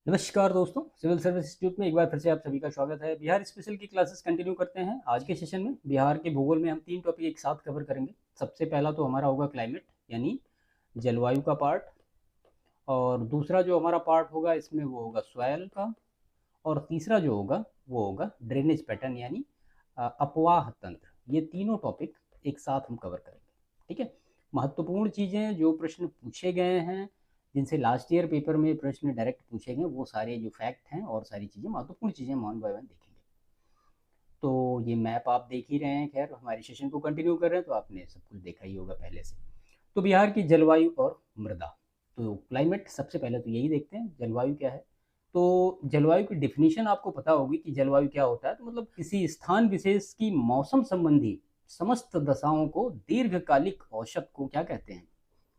नमस्कार दोस्तों, civil service institute में एक बार फिर से आप सभी का स्वागत है। बिहार स्पेशल की क्लासेस कंटिन्यू करते हैं। आज के सेशन में बिहार के भूगोल में हम 3 टॉपिक एक साथ कवर करेंगे। सबसे पहला तो हमारा होगा क्लाइमेट यानी जलवायु का पार्ट, और दूसरा जो हमारा पार्ट होगा इसमें वो होगा सॉयल का, और तीसरा जो होगा वो होगा ड्रेनेज पैटर्न यानी अपवाह तंत्र। ये तीनों टॉपिक एक साथ हम कवर करेंगे। ठीक है, महत्वपूर्ण चीज़ें जो प्रश्न पूछे गए हैं, जिनसे लास्ट ईयर पेपर में प्रश्न डायरेक्ट पूछे गए, वो सारे जो फैक्ट हैं और सारी चीज़ें महत्वपूर्ण चीज़ें वन बाय वन देखेंगे। तो ये मैप आप देख ही रहे हैं। खैर, हमारे सेशन को कंटिन्यू कर रहे हैं तो आपने सब कुछ देखा ही होगा पहले से। तो बिहार की जलवायु और मृदा, तो क्लाइमेट सबसे पहले तो यही देखते हैं, जलवायु क्या है। तो जलवायु की डिफिनीशन आपको पता होगी कि जलवायु क्या होता है। तो मतलब किसी स्थान विशेष की मौसम संबंधी समस्त दशाओं को दीर्घकालिक औसत को क्या कहते हैं?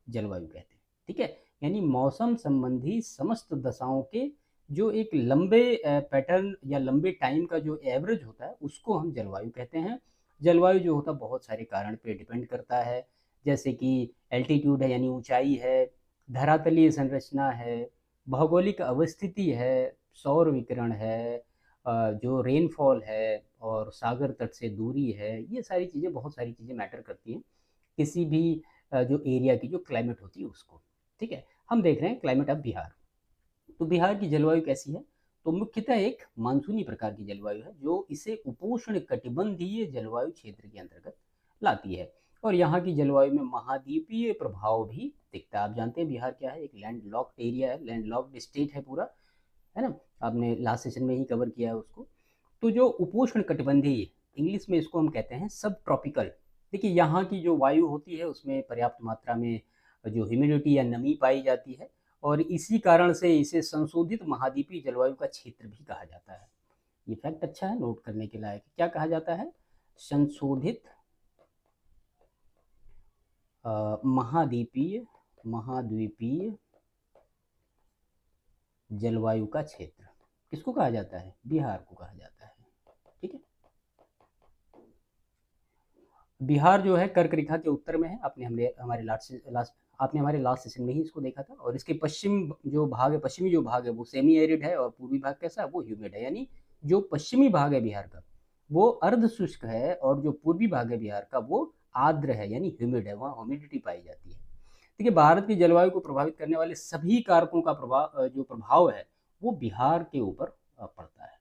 जलवायु कहते हैं। ठीक है, यानी मौसम संबंधी समस्त दशाओं के जो एक लंबे पैटर्न या लंबे टाइम का जो एवरेज होता है उसको हम जलवायु कहते हैं। जलवायु जो होता है बहुत सारे कारण पे डिपेंड करता है, जैसे कि एल्टीट्यूड है यानी ऊंचाई है, धरातलीय संरचना है, भौगोलिक अवस्थिति है, सौर विकिरण है, जो रेनफॉल है, और सागर तट से दूरी है। ये सारी चीज़ें, बहुत सारी चीज़ें मैटर करती हैं किसी भी जो एरिया की जो क्लाइमेट होती है उसको। ठीक है, हम देख रहे हैं क्लाइमेट ऑफ बिहार। तो बिहार की जलवायु कैसी है? तो मुख्यतः एक मानसूनी प्रकार की जलवायु है जो इसे उपोष्ण कटिबंधीय जलवायु क्षेत्र के अंतर्गत लाती है। और यहाँ की जलवायु में महाद्वीपीय प्रभाव भी दिखता है। आप जानते हैं बिहार क्या है? एक लैंड लॉक्ड एरिया है, लैंड लॉक्ड स्टेट है पूरा, है ना। आपने लास्ट सेशन में ही कवर किया है उसको। तो जो उपोष्ण कटिबंधीय, इंग्लिश में इसको हम कहते हैं सब ट्रॉपिकल। देखिए, यहाँ की जो वायु होती है उसमें पर्याप्त मात्रा में जो ह्यूमिडिटी या नमी पाई जाती है, और इसी कारण से इसे संशोधित महाद्वीपीय जलवायु का क्षेत्र भी कहा जाता है। ये फैक्ट अच्छा है, नोट करने के लायक। क्या कहा जाता है? संशोधित महाद्वीपीय महाद्वीपीय जलवायु का क्षेत्र किसको कहा जाता है? बिहार को कहा जाता है। ठीक है, बिहार जो है कर्क रेखा के उत्तर में है। आपने हमारे लास्ट सेशन में ही इसको देखा था। और इसके पश्चिम जो भाग है, पश्चिमी जो भाग है वो सेमी एरिड है, और पूर्वी भाग कैसा है? वो ह्यूमिड है। यानी जो पश्चिमी भाग है बिहार का वो अर्ध शुष्क है, और जो पूर्वी भाग है बिहार का वो आर्द्र है यानी ह्यूमिड है, वहाँ ह्यूमिडिटी पाई जाती है। देखिए, भारत की जलवायु को प्रभावित करने वाले सभी कारकों का जो प्रभाव है वो बिहार के ऊपर पड़ता है।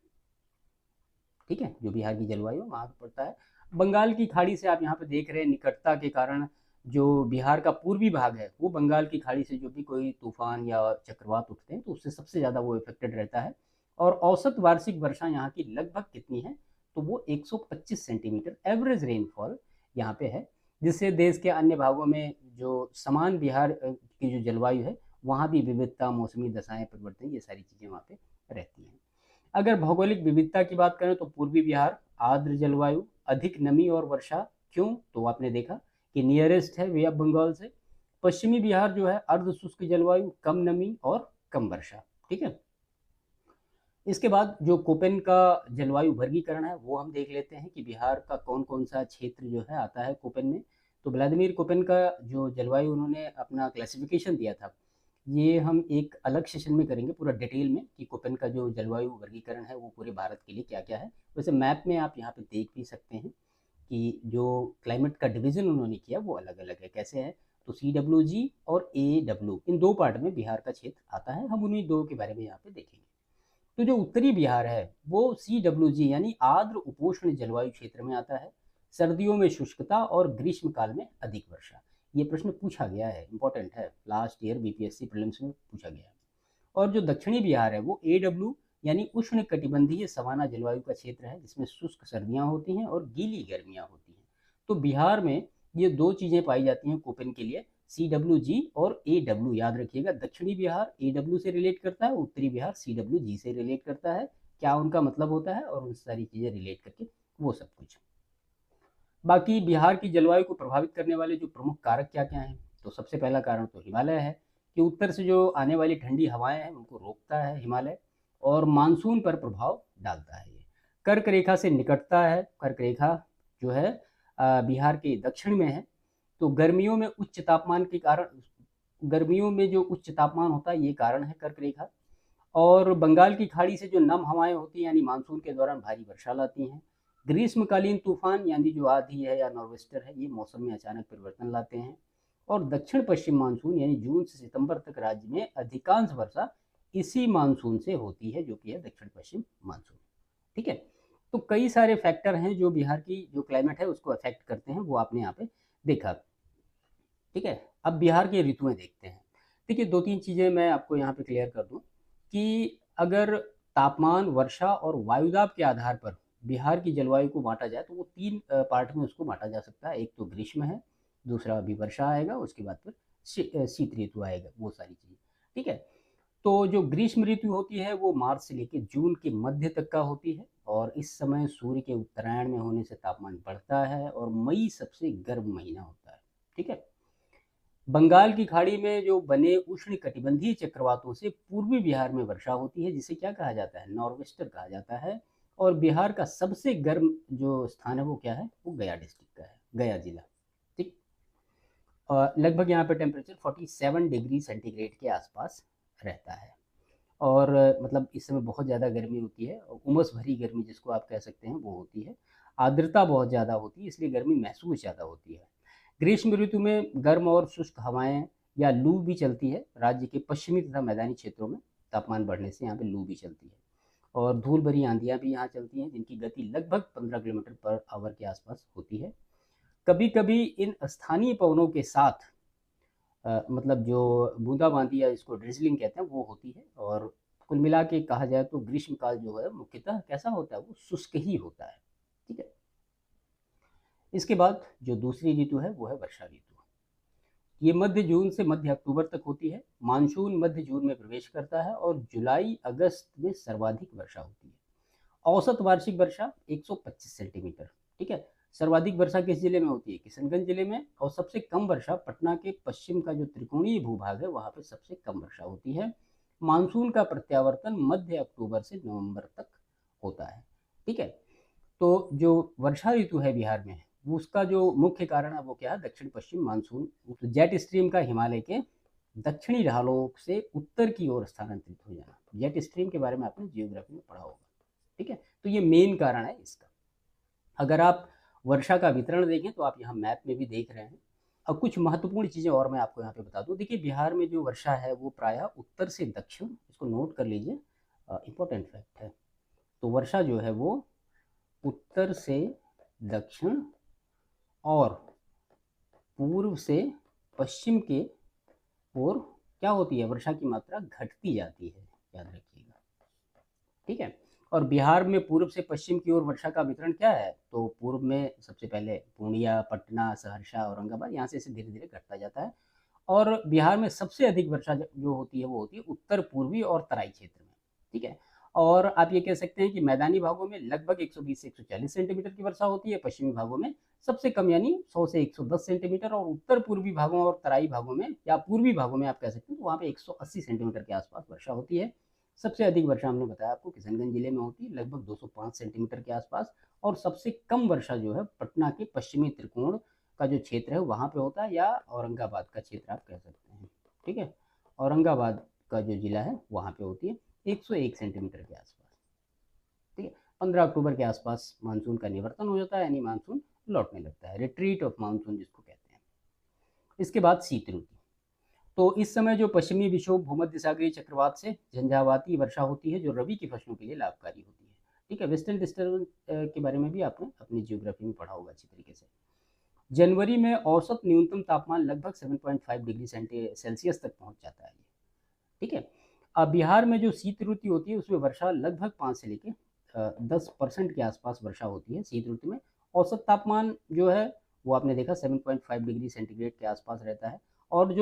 ठीक है, जो बिहार की जलवायु वहाँ पर पड़ता है। बंगाल की खाड़ी से आप यहाँ पे देख रहे हैं, निकटता के कारण जो बिहार का पूर्वी भाग है वो बंगाल की खाड़ी से जो भी कोई तूफान या चक्रवात उठते हैं तो उससे सबसे ज़्यादा वो इफेक्टेड रहता है। और औसत वार्षिक वर्षा यहाँ की लगभग कितनी है? तो वो 125 सेंटीमीटर एवरेज रेनफॉल यहाँ पे है, जिससे देश के अन्य भागों में जो समान बिहार की जो जलवायु है वहाँ भी विविधता, मौसमी दशाएं, परिवर्तन, ये सारी चीज़ें वहाँ पे रहती हैं। अगर भौगोलिक विविधता की बात करें तो पूर्वी बिहार आर्द्र जलवायु, अधिक नमी और वर्षा। क्यों? तो आपने देखा कि नियरेस्ट है वे ऑफ बंगाल से। पश्चिमी बिहार जो है अर्ध शुष्क जलवायु, कम नमी और कम वर्षा। ठीक है, इसके बाद जो कोपेन का जलवायु वर्गीकरण है वो हम देख लेते हैं कि बिहार का कौन कौन सा क्षेत्र जो है आता है कोपेन में। तो व्लादिमीर कोपेन का जो जलवायु उन्होंने अपना क्लासिफिकेशन दिया था, ये हम एक अलग सेशन में करेंगे पूरा डिटेल में कि कोपेन का जो जलवायु वर्गीकरण है वो पूरे भारत के लिए क्या क्या है। वैसे मैप में आप यहाँ पे देख भी सकते हैं कि जो क्लाइमेट का डिवीजन उन्होंने किया वो अलग अलग है। कैसे है? तो CWG और AW, इन दो पार्ट में बिहार का क्षेत्र आता है। हम उन्हीं दो के बारे में यहाँ पे देखेंगे। तो जो उत्तरी बिहार है वो CWG यानी आर्द्र उपोष्ण जलवायु क्षेत्र में आता है। सर्दियों में शुष्कता और ग्रीष्म काल में अधिक वर्षा। ये प्रश्न पूछा गया है, इंपॉर्टेंट है, लास्ट ईयर BPSC प्रीलिम्स में पूछा गया है। और जो दक्षिणी बिहार है वो AW यानी उष्ण कटिबंधीय सवाना जलवायु का क्षेत्र है, जिसमें शुष्क सर्दियां होती हैं और गीली गर्मियां होती हैं। तो बिहार में ये दो चीजें पाई जाती हैं कोपेन के लिए, CWG और AW। याद रखिएगा, दक्षिणी बिहार AW से रिलेट करता है, उत्तरी बिहार CWG से रिलेट करता है। क्या उनका मतलब होता है और उन सारी चीजें रिलेट करके वो सब कुछ। बाकी बिहार की जलवायु को प्रभावित करने वाले जो प्रमुख कारक क्या क्या हैं? तो सबसे पहला कारण तो हिमालय है कि उत्तर से जो आने वाली ठंडी हवाएं हैं उनको रोकता है हिमालय, और मानसून पर प्रभाव डालता है ये। कर्क रेखा से निकटता है, कर्क रेखा जो है बिहार के दक्षिण में है। तो गर्मियों में उच्च तापमान के कारण, गर्मियों में जो उच्च तापमान होता है ये कारण है कर्क रेखा। और बंगाल की खाड़ी से जो नम हवाएं होती हैं यानी मानसून के दौरान भारी वर्षा लाती हैं। ग्रीष्मकालीन तूफान यानी जो आंधी है या नॉर्वेस्टर है, ये मौसम में अचानक परिवर्तन लाते हैं। और दक्षिण पश्चिम मानसून यानी जून से सितंबर तक राज्य में अधिकांश वर्षा इसी मानसून से होती है, जो कि है दक्षिण पश्चिम मानसून। ठीक है, तो कई सारे फैक्टर हैं जो बिहार की जो क्लाइमेट है उसको अफेक्ट करते हैं, वो आपने यहाँ पे देखा। ठीक है, अब बिहार के ऋतुएं देखते हैं। देखिए, दो तीन चीज़ें मैं आपको यहाँ पे क्लियर कर दूं कि अगर तापमान, वर्षा और वायुदाब के आधार पर बिहार की जलवायु को बांटा जाए तो वो तीन पार्ट में उसको बांटा जा सकता है। एक तो ग्रीष्म है, दूसरा अभी वर्षा आएगा, उसके बाद फिर शीत ऋतु आएगा, वो सारी चीज़ें। ठीक है, तो जो ग्रीष्म ऋतु होती है वो मार्च से लेकर जून के मध्य तक का होती है, और इस समय सूर्य के उत्तरायण में होने से तापमान बढ़ता है और मई सबसे गर्म महीना होता है। ठीक है, बंगाल की खाड़ी में जो बने उष्ण कटिबंधीय चक्रवातों से पूर्वी बिहार में वर्षा होती है, जिसे क्या कहा जाता है, नॉर्वेस्टर कहा जाता है। और बिहार का सबसे गर्म जो स्थान है वो क्या है, वो गया डिस्ट्रिक्ट का है, गया जिला। ठीक, लगभग यहाँ पे टेम्परेचर 47 डिग्री सेंटीग्रेड के आसपास रहता है। और मतलब इस समय बहुत ज़्यादा गर्मी होती है, उमस भरी गर्मी जिसको आप कह सकते हैं वो होती है। आर्द्रता बहुत ज़्यादा होती है, इसलिए गर्मी महसूस ज़्यादा होती है। ग्रीष्म ऋतु में गर्म और शुष्क हवाएं या लू भी चलती है। राज्य के पश्चिमी तथा मैदानी क्षेत्रों में तापमान बढ़ने से यहाँ पे लू भी चलती है, और धूल भरी आंधियाँ भी यहाँ चलती हैं, जिनकी गति लगभग 15 किलोमीटर पर आवर के आसपास होती है। कभी कभी इन स्थानीय पवनों के साथ मतलब जो बूंदाबांदी या इसको ड्रिजलिंग कहते हैं वो होती है। और कुल मिला के कहा जाए तो ग्रीष्मकाल जो है मुख्यतः कैसा होता है, वो शुष्क ही होता है। ठीक है, इसके बाद जो दूसरी ऋतु है वो है वर्षा ऋतु। ये मध्य जून से मध्य अक्टूबर तक होती है। मानसून मध्य जून में प्रवेश करता है और जुलाई अगस्त में सर्वाधिक वर्षा होती है। औसत वार्षिक वर्षा 125 सेंटीमीटर। ठीक है, सर्वाधिक वर्षा किस जिले में होती है, किशनगंज जिले में। और सबसे कम वर्षा पटना के पश्चिम का जो त्रिकोणीय भूभाग है वहां पे सबसे कम वर्षा होती है। मानसून का प्रत्यावर्तन मध्य अक्टूबर से नवंबर तक होता है। ठीक है, तो जो वर्षा ऋतु है बिहार में, उसका जो मुख्य कारण है वो क्या है, दक्षिण पश्चिम मानसून। तो जेट स्ट्रीम का हिमालय के दक्षिणी ढालों से उत्तर की ओर स्थानांतरित हो जाना। जेट स्ट्रीम के बारे में आपने जियोग्राफी में पढ़ा होगा। ठीक है, तो ये मेन कारण है इसका। अगर आप वर्षा का वितरण देखें तो आप यहाँ मैप में भी देख रहे हैं। अब कुछ महत्वपूर्ण चीज़ें और मैं आपको यहाँ पे बता दूँ। देखिए, बिहार में जो वर्षा है वो प्रायः उत्तर से दक्षिण, इसको नोट कर लीजिए, इंपॉर्टेंट फैक्ट है। तो वर्षा जो है वो उत्तर से दक्षिण और पूर्व से पश्चिम के ओर क्या होती है, वर्षा की मात्रा घटती जाती है, याद रखिएगा। ठीक है, और बिहार में पूर्व से पश्चिम की ओर वर्षा का वितरण क्या है, तो पूर्व में सबसे पहले पूर्णिया, पटना, सहरसा, औरंगाबाद, यहाँ से इसे धीरे धीरे घटता जाता है। और बिहार में सबसे अधिक वर्षा जो होती है वो होती है उत्तर पूर्वी और तराई क्षेत्र में। ठीक है, और आप ये कह सकते हैं कि मैदानी भागों में लगभग 120 से 140 सेंटीमीटर की वर्षा होती है, पश्चिमी भागों में सबसे कम यानी 100 से 110 सेंटीमीटर, और उत्तर पूर्वी भागों और तराई भागों में या पूर्वी भागों में आप कह सकते हैं तो वहाँ पे 180 सेंटीमीटर के आसपास वर्षा होती है। सबसे अधिक वर्षा हमने बताया आपको किशनगंज जिले में होती है, लगभग 205 सेंटीमीटर के आसपास। और सबसे कम वर्षा जो है पटना के पश्चिमी त्रिकोण का जो क्षेत्र है वहाँ पे होता है, या औरंगाबाद का क्षेत्र आप कह सकते हैं। ठीक है, औरंगाबाद का जो जिला है वहाँ पे होती है 101 सेंटीमीटर के आसपास। ठीक है, 15 अक्टूबर के आसपास मानसून का निवर्तन हो जाता है, यानी मानसून लौटने लगता है, रिट्रीट ऑफ मानसून जिसको कहते हैं। इसके बाद शीत ऋतु। तो इस समय जो पश्चिमी विक्षोभ भूमध्य सागरीय चक्रवात से झंझावाती वर्षा होती है, जो रबी की फसलों के लिए लाभकारी होती है। ठीक है, वेस्टर्न डिस्टर्बेंस के बारे में भी आपने अपनी जियोग्राफी में पढ़ा होगा अच्छी तरीके से। जनवरी में औसत न्यूनतम तापमान लगभग 7.5 डिग्री सेल्सियस तक पहुंच जाता है। ठीक है, अब बिहार में जो शीत ऋतु होती है उसमें वर्षा लगभग 5 से लेकर 10% के आसपास वर्षा होती है शीत ऋतु में। औसत तापमान जो है वो आपने देखा 7.5 डिग्री सेंटीग्रेड के आसपास रहता है। और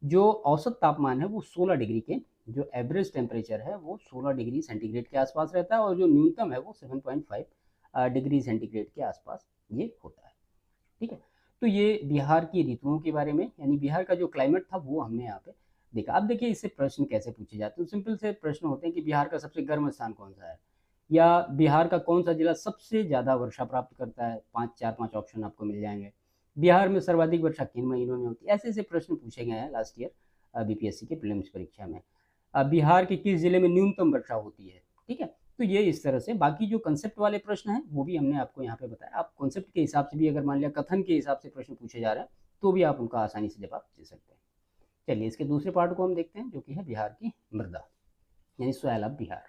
जो औसत तापमान है वो 16 डिग्री के, जो एवरेज टेम्परेचर है वो 16 डिग्री सेंटीग्रेड के आसपास रहता है, और जो न्यूनतम है वो 7.5 डिग्री सेंटीग्रेड के आसपास ये होता है। ठीक है, तो ये बिहार की ऋतुओं के बारे में, यानी बिहार का जो क्लाइमेट था वो हमने यहाँ पे देखा। अब देखिए इससे प्रश्न कैसे पूछे जाते हैं। सिंपल से प्रश्न होते हैं कि बिहार का सबसे गर्म स्थान कौन सा है, या बिहार का कौन सा जिला सबसे ज़्यादा वर्षा प्राप्त करता है, चार पांच ऑप्शन आपको मिल जाएंगे। बिहार में सर्वाधिक वर्षा किन महीनों में होती है, ऐसे ऐसे प्रश्न पूछे गए हैं लास्ट ईयर बीपीएससी के प्रीलिम्स परीक्षा में। बिहार के किस जिले में न्यूनतम वर्षा होती है, ठीक है। तो ये इस तरह से बाकी जो कंसेप्ट वाले प्रश्न हैं वो भी हमने आपको यहाँ पे बताया। आप कॉन्सेप्ट के हिसाब से भी अगर मान लिया कथन के हिसाब से प्रश्न पूछे जा रहे हैं तो भी आप उनका आसानी से जवाब दे सकते हैं। चलिए इसके दूसरे पार्ट को हम देखते हैं जो कि है बिहार की मृदा यानी सॉइल ऑफ बिहार,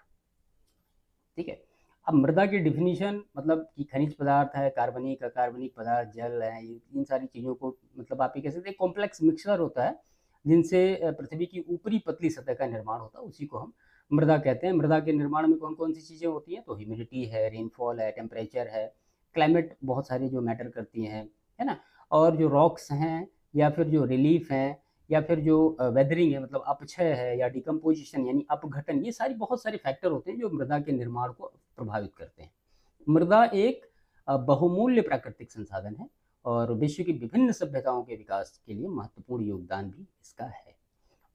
ठीक है। अब मृदा की डिफिनीशन मतलब कि खनिज पदार्थ है, कार्बनिक अकार्बनिक पदार्थ, जल है, इन सारी चीज़ों को मतलब आप ये कह सकते हैं कॉम्प्लेक्स मिक्सचर होता है जिनसे पृथ्वी की ऊपरी पतली सतह का निर्माण होता है, उसी को हम मृदा कहते हैं। मृदा के निर्माण में कौन कौन सी चीज़ें होती हैं, तो ह्यूमिडिटी है, रेनफॉल है, टेम्परेचर है, क्लाइमेट बहुत सारे जो मैटर करती हैं, है ना। और जो रॉक्स हैं या फिर जो रिलीफ हैं या फिर जो वेदरिंग है मतलब अपक्षय है या डिकम्पोजिशन यानी अपघटन, ये सारी बहुत सारे फैक्टर होते हैं जो मृदा के निर्माण को प्रभावित करते हैं। मृदा एक बहुमूल्य प्राकृतिक संसाधन है और विश्व की विभिन्न सभ्यताओं के विकास के लिए महत्वपूर्ण योगदान भी इसका है।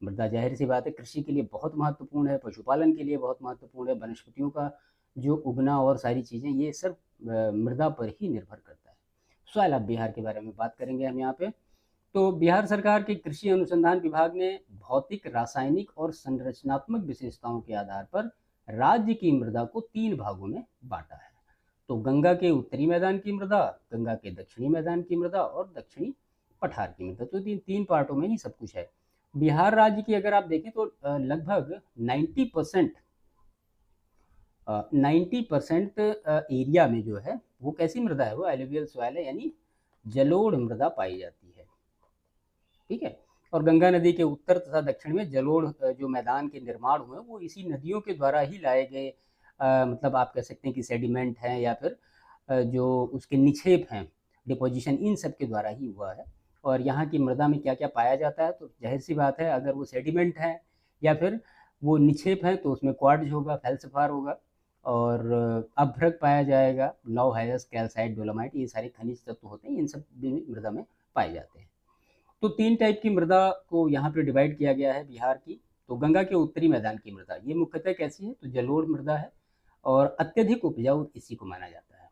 मृदा जाहिर सी बात है कृषि के लिए बहुत महत्वपूर्ण है, पशुपालन के लिए बहुत महत्वपूर्ण है, वनस्पतियों का जो उगना और सारी चीज़ें ये सब मृदा पर ही निर्भर करता है। सॉइल ऑफ बिहार के बारे में बात करेंगे हम यहाँ पे। तो बिहार सरकार के कृषि अनुसंधान विभाग ने भौतिक, रासायनिक और संरचनात्मक विशेषताओं के आधार पर राज्य की मृदा को 3 भागों में बांटा है। तो गंगा के उत्तरी मैदान की मृदा, गंगा के दक्षिणी मैदान की मृदा और दक्षिणी पठार की मृदा। तो तीन पार्टों में ही सब कुछ है। बिहार राज्य की अगर आप देखें तो लगभग 90% एरिया में जो है वो कैसी मृदा है, वो एलुवियल सॉइल है यानी जलोढ़ मृदा पाई जाती है, ठीक है। और गंगा नदी के उत्तर तथा दक्षिण में जलोढ़ जो मैदान के निर्माण हुए वो इसी नदियों के द्वारा ही लाए गए मतलब आप कह सकते हैं कि सेडिमेंट हैं या फिर जो उसके निक्षेप हैं, डिपोजिशन, इन सब के द्वारा ही हुआ है। और यहाँ की मृदा में क्या क्या पाया जाता है, तो जाहिर सी बात है अगर वो सेडिमेंट है या फिर वो निक्षेप है तो उसमें क्वार्ट्ज होगा, फेल्सपार होगा और अभ्रक पाया जाएगा, लौह अयस्क, कैल्साइट, डोलोमाइट, ये सारे खनिज तत्व होते हैं, इन सब भी मृदा में पाए जाते हैं। तो 3 टाइप की मृदा को यहाँ पे डिवाइड किया गया है बिहार की। तो गंगा के उत्तरी मैदान की मृदा ये मुख्यतः कैसी है, तो जलोढ़ मृदा है और अत्यधिक उपजाऊ इसी को माना जाता है।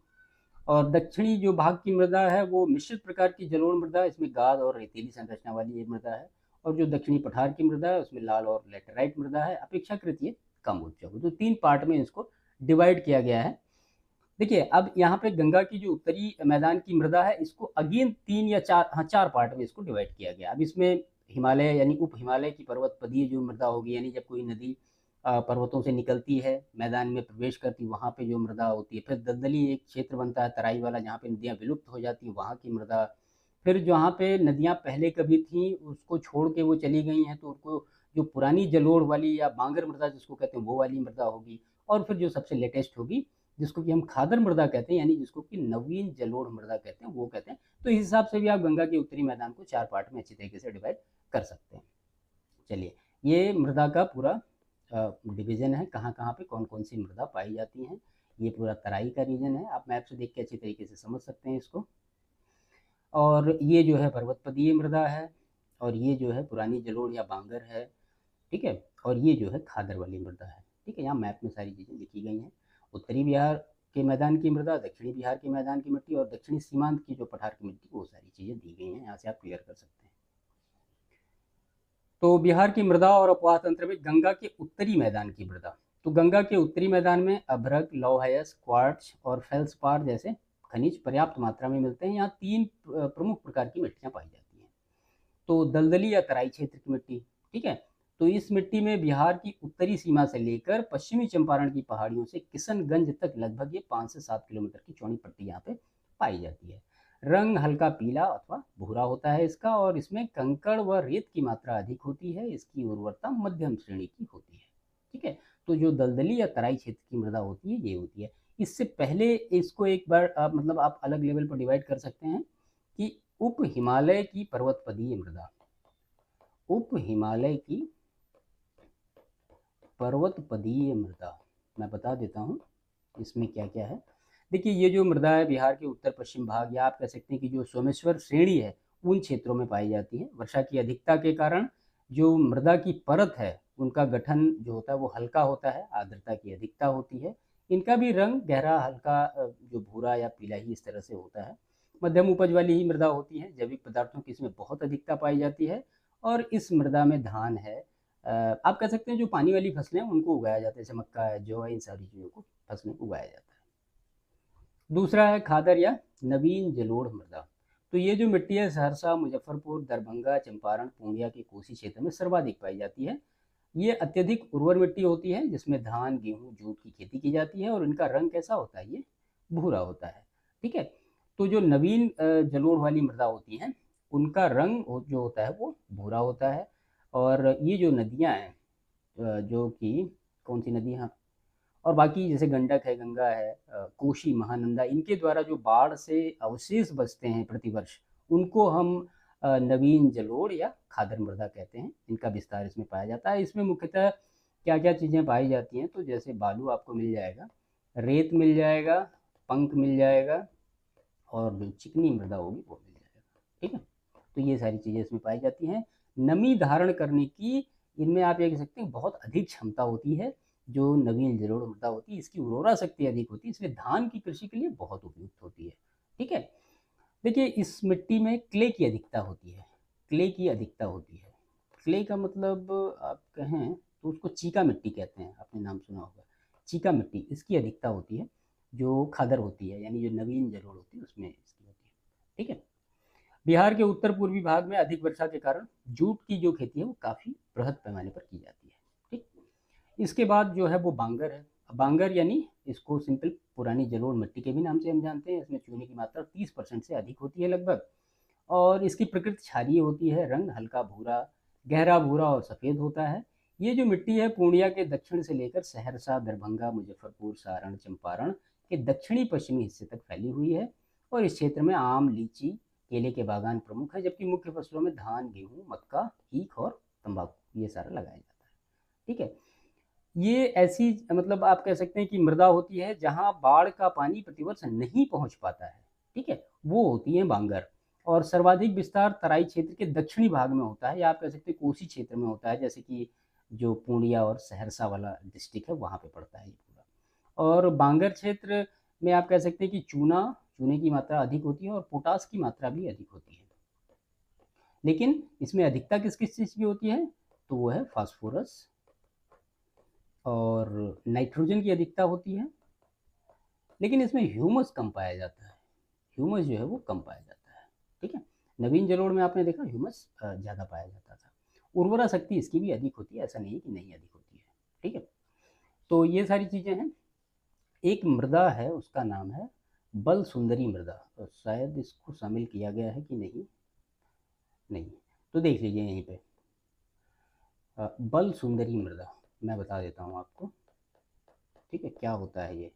और दक्षिणी जो भाग की मृदा है वो मिश्रित प्रकार की जलोढ़ मृदा है, इसमें गाद और रेतीली संरचना वाली ये मृदा है। और जो दक्षिणी पठार की मृदा है उसमें लाल और लेटेराइट मृदा है, अपेक्षाकृत ये कम उपजाऊ। तो 3 पार्ट में इसको डिवाइड किया गया है। देखिए अब यहाँ पे गंगा की जो उत्तरी मैदान की मृदा है इसको अगेन 3 या 4 पार्ट में इसको डिवाइड किया गया। अब इसमें हिमालय यानी उप हिमालय की पर्वतपदीय जो मृदा होगी यानी जब कोई नदी पर्वतों से निकलती है मैदान में प्रवेश करती है वहाँ पे जो मृदा होती है, फिर दलदली एक क्षेत्र बनता है तराई वाला जहाँ पे नदियाँ विलुप्त हो जाती हैं वहाँ की मृदा, फिर जहाँ पे नदियाँ पहले कभी थी उसको छोड़ के वो चली गई हैं तो उनको जो पुरानी जलोढ़ वाली या बांगर मृदा जिसको कहते हैं वो वाली मृदा होगी। और फिर जो सबसे लेटेस्ट होगी जिसको कि हम खादर मृदा कहते हैं यानी जिसको कि नवीन जलोढ़ मृदा कहते हैं वो कहते हैं। तो इस हिसाब से भी आप गंगा के उत्तरी मैदान को 4 पार्ट में अच्छी तरीके से डिवाइड कर सकते हैं। चलिए ये मृदा का पूरा डिवीजन है, कहाँ कहाँ पे कौन कौन सी मृदा पाई जाती हैं। ये पूरा तराई का रीजन है, आप मैप से देख के अच्छी तरीके से समझ सकते हैं इसको। और ये जो है पर्वतपदीय मृदा है और ये जो है पुरानी जलोढ़ या बांगर है, ठीक है। और ये जो है खादर वाली मृदा है, ठीक है। यहाँ मैप में सारी चीज़ें लिखी गई हैं। उत्तरी बिहार के मैदान की मृदा, दक्षिणी बिहार के मैदान की मिट्टी और दक्षिणी सीमांत की जो पठार की मिट्टी, वो सारी चीज़ें दी गई हैं, यहाँ से आप क्लियर कर सकते हैं। तो बिहार की मृदा और अपवाह तंत्र में गंगा के उत्तरी मैदान की मृदा। तो गंगा के उत्तरी मैदान में अभ्रक, लौह अयस्क, क्वार्ट्ज और फेल्सपार जैसे खनिज पर्याप्त मात्रा में मिलते हैं। यहाँ 3 प्रमुख प्रकार की मिट्टियाँ पाई जाती हैं। तो दलदली या तराई क्षेत्र की मिट्टी, ठीक है। तो इस मिट्टी में बिहार की उत्तरी सीमा से लेकर पश्चिमी चंपारण की पहाड़ियों से किशनगंज तक लगभग ये 5 से 7 किलोमीटर की चौड़ी पट्टी यहाँ पे पाई जाती है। रंग हल्का पीला अथवा भूरा होता है इसका और इसमें कंकड़ व रेत की मात्रा अधिक होती है। इसकी उर्वरता मध्यम श्रेणी की होती है, ठीक है। तो जो दलदली या तराई क्षेत्र की मृदा होती है ये होती है। इससे पहले इसको एक बार मतलब आप अलग लेवल पर डिवाइड कर सकते हैं कि उप हिमालय की पर्वतपदीय मृदा, उप हिमालय की पर्वतपदीय मृदा, मैं बता देता हूँ इसमें क्या क्या है। देखिए ये जो मृदा है बिहार के उत्तर पश्चिम भाग या आप कह सकते हैं कि जो सोमेश्वर श्रेणी है उन क्षेत्रों में पाई जाती है। वर्षा की अधिकता के कारण जो मृदा की परत है उनका गठन जो होता है वो हल्का होता है, आर्द्रता की अधिकता होती है। इनका भी रंग गहरा हल्का जो भूरा या पीला ही इस तरह से होता है। मध्यम उपज वाली ही मृदा होती है, जैविक पदार्थों की इसमें बहुत अधिकता पाई जाती है और इस मृदा में धान है, आप कह सकते हैं जो पानी वाली फसलें हैं उनको उगाया जाता है, जैसे मक्का है, जौ है, इन सारी चीज़ों को फसलें उगाया जाता है। दूसरा है खादर या नवीन जलोढ़ मृदा। तो ये जो मिट्टी है सहरसा, मुजफ्फरपुर, दरभंगा, चंपारण, पूर्णिया के कोसी क्षेत्र में सर्वाधिक पाई जाती है। ये अत्यधिक उर्वर मिट्टी होती है जिसमें धान, गेहूं, जूट की खेती की जाती है और इनका रंग कैसा होता है, ये भूरा होता है। ठीक है। तो जो नवीन जलोढ़ वाली मृदा होती हैं उनका रंग जो होता है वो भूरा होता है। और ये जो नदियाँ हैं जो कि कौन सी नदी, हाँ, और बाकी जैसे गंडक है, गंगा है, कोशी, महानंदा, इनके द्वारा जो बाढ़ से अवशेष बचते हैं प्रतिवर्ष, उनको हम नवीन जलोढ़ या खादर मृदा कहते हैं। इनका विस्तार इसमें पाया जाता है। इसमें मुख्यतः क्या क्या चीज़ें पाई जाती हैं, तो जैसे बालू आपको मिल जाएगा, रेत मिल जाएगा, पंख मिल जाएगा, और जो चिकनी मृदा होगी वो मिल जाएगा। ठीक है। तो ये सारी चीज़ें इसमें पाई जाती हैं। नमी धारण करने की इनमें आप ये कह सकते हैं बहुत अधिक क्षमता होती है। जो नवीन जलोढ़ मृदा होती है इसकी उर्वरा शक्ति अधिक होती है, इसलिए धान की कृषि के लिए बहुत उपयुक्त होती है। ठीक है। देखिए इस मिट्टी में क्ले की अधिकता होती है। क्ले की अधिकता होती है। क्ले का मतलब आप कहें तो उसको चीका मिट्टी कहते हैं, आपने नाम सुना होगा। चीका मिट्टी, इसकी अधिकता होती है जो खादर होती है, यानी जो नवीन जलोढ़ होती है उसमें इसकी होती है। ठीक है। बिहार के उत्तर पूर्वी भाग में अधिक वर्षा के कारण जूट की जो खेती है वो काफ़ी बृहद पैमाने पर की जाती है। ठीक। इसके बाद जो है वो बांगर है। बांगर यानी इसको सिंपल पुरानी जलोढ़ मिट्टी के भी नाम से हम जानते हैं। इसमें चूने की मात्रा 30% से अधिक होती है लगभग, और इसकी प्रकृति क्षारीय होती है। रंग हल्का भूरा, गहरा भूरा और सफ़ेद होता है। ये जो मिट्टी है पूर्णिया के दक्षिण से लेकर सहरसा, दरभंगा, मुजफ्फरपुर, सारण, चंपारण के दक्षिणी पश्चिमी हिस्से तक फैली हुई है। और इस क्षेत्र में आम, लीची, केले के बागान प्रमुख है, जबकि मुख्य फसलों में धान, गेहूँ, मक्का, ईख और तंबाकू ये सारा लगाया जाता है। ठीक है। ये ऐसी मतलब आप कह सकते हैं कि मृदा होती है जहाँ बाढ़ का पानी प्रतिवर्ष नहीं पहुँच पाता है। ठीक है। वो होती है बांगर। और सर्वाधिक विस्तार तराई क्षेत्र के दक्षिणी भाग में होता है, या आप कह सकते हैं कोसी क्षेत्र में होता है, जैसे कि जो पूर्णिया और सहरसा वाला डिस्ट्रिक्ट है वहाँ पे पड़ता है ये पूरा। और बांगर क्षेत्र में आप कह सकते हैं कि चूने की मात्रा अधिक होती है और पोटास की मात्रा भी अधिक होती है। लेकिन इसमें अधिकता किस किस चीज़ की होती है, तो वो है फास्फोरस और नाइट्रोजन की अधिकता होती है। लेकिन इसमें ह्यूमस कम पाया जाता है। ह्यूमस जो है वो कम पाया जाता है। ठीक है। नवीन जलोढ़ में आपने देखा ह्यूमस ज़्यादा पाया जाता था। उर्वरा शक्ति इसकी भी अधिक होती है, ऐसा नहीं है कि नहीं अधिक होती है। ठीक है। तो ये सारी चीज़ें हैं। एक मृदा है उसका नाम है बल सुंदरी मृदा, तो शायद इसको शामिल किया गया है कि नहीं, नहीं, तो देख लीजिए यहीं पे बल सुंदरी मृदा मैं बता देता हूँ आपको। ठीक है। क्या होता है ये,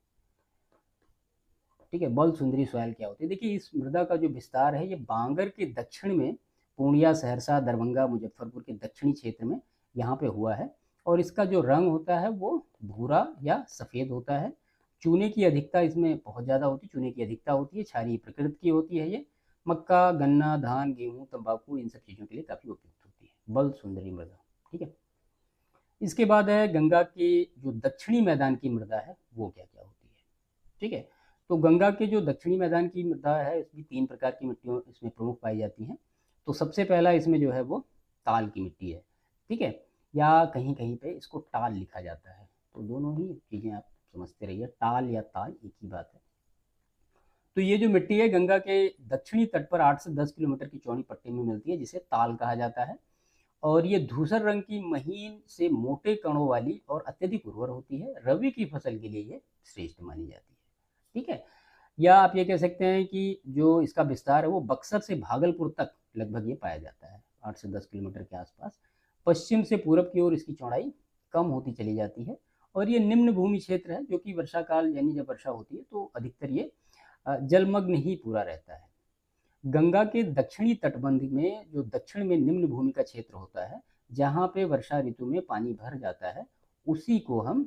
ठीक है, बल सुंदरी सॉइल क्या होती है। देखिए इस मृदा का जो विस्तार है ये बांगर के दक्षिण में, पूर्णिया, सहरसा, दरभंगा, मुजफ्फरपुर के दक्षिणी क्षेत्र में यहाँ पे हुआ है। और इसका जो रंग होता है वो भूरा या सफ़ेद होता है। चूने की अधिकता इसमें बहुत ज़्यादा होती है, चूने की अधिकता होती है, क्षारीय प्रकृति की होती है ये। मक्का, गन्ना, धान, गेहूँ, तंबाकू इन सब चीज़ों के लिए काफ़ी उपयुक्त होती है बल सुंदरी मृदा। ठीक है। इसके बाद है गंगा के जो दक्षिणी मैदान की मृदा है वो क्या क्या होती है। ठीक है। तो गंगा के जो दक्षिणी मैदान की मृदा है इसमें 3 प्रकार की मिट्टियों इसमें प्रमुख पाई जाती हैं। तो सबसे पहला इसमें जो है वो ताल की मिट्टी है। ठीक है। या कहीं कहीं पे इसको टाल लिखा जाता है, तो दोनों ही चीज़ें आप समझते रहिए, टाल या ताल एक ही बात है। तो ये जो मिट्टी है गंगा के दक्षिणी तट पर 8 से 10 किलोमीटर की चौड़ी पट्टी में मिलती है, जिसे ताल कहा जाता है। और ये धूसर रंग की महीन से मोटे कणों वाली और अत्यधिक उर्वर होती है। रबी की फसल के लिए ये श्रेष्ठ मानी जाती है। ठीक है। या आप ये कह सकते हैं कि जो इसका विस्तार है वो बक्सर से भागलपुर तक लगभग ये पाया जाता है, 8 से 10 किलोमीटर के आसपास। पश्चिम से पूरब की ओर इसकी चौड़ाई कम होती चली जाती है। और ये निम्न भूमि क्षेत्र है, जो कि वर्षा काल यानी जब वर्षा होती है तो अधिकतर ये जलमग्न ही पूरा रहता है। गंगा के दक्षिणी तटबंध में जो दक्षिण में निम्न भूमि का क्षेत्र होता है, जहाँ पे वर्षा ऋतु में पानी भर जाता है, उसी को हम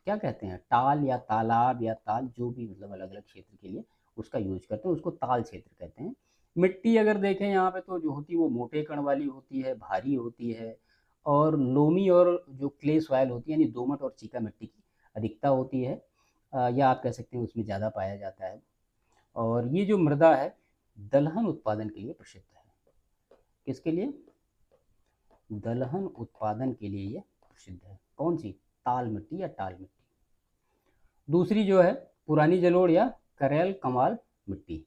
क्या कहते हैं, टाल या तालाब या ताल, जो भी मतलब अलग अलग क्षेत्र के लिए उसका यूज करते हैं, उसको ताल क्षेत्र कहते हैं। मिट्टी अगर देखें यहाँ पे तो जो होती है वो मोटे कण वाली होती है, भारी होती है, और लोमी और जो क्ले सॉइल होती है यानी दोमट और चीका मिट्टी की अधिकता होती है, या आप कह सकते हैं उसमें ज़्यादा पाया जाता है। और ये जो मृदा है दलहन उत्पादन के लिए प्रसिद्ध है। किसके लिए, दलहन उत्पादन के लिए ये प्रसिद्ध है। कौन सी? ताल मिट्टी या टाल मिट्टी। दूसरी जो है पुरानी जलोढ़ या करेल कमाल मिट्टी।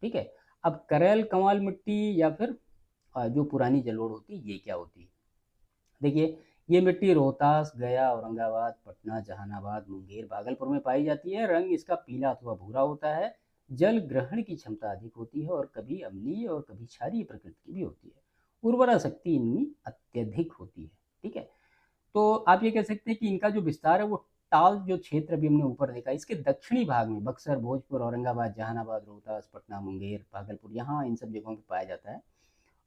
ठीक है, अब करेल कमाल मिट्टी या फिर जो पुरानी जलोढ़ होती है, ये क्या होती है? देखिए, ये मिट्टी रोहतास, गया, औरंगाबाद, पटना, जहानाबाद, मुंगेर, भागलपुर में पाई जाती है। रंग इसका पीला अथवा भूरा होता है। जल ग्रहण की क्षमता अधिक होती है और कभी अम्लीय और कभी क्षारीय प्रकृति की भी होती है। उर्वरा शक्ति इनमें अत्यधिक होती है। ठीक है, तो आप ये कह सकते हैं कि इनका जो विस्तार है वो टाल जो क्षेत्र अभी हमने ऊपर देखा, इसके दक्षिणी भाग में बक्सर, भोजपुर, औरंगाबाद, जहानाबाद, रोहतास, पटना, मुंगेर, भागलपुर, यहाँ इन सब जगहों पर पाया जाता है।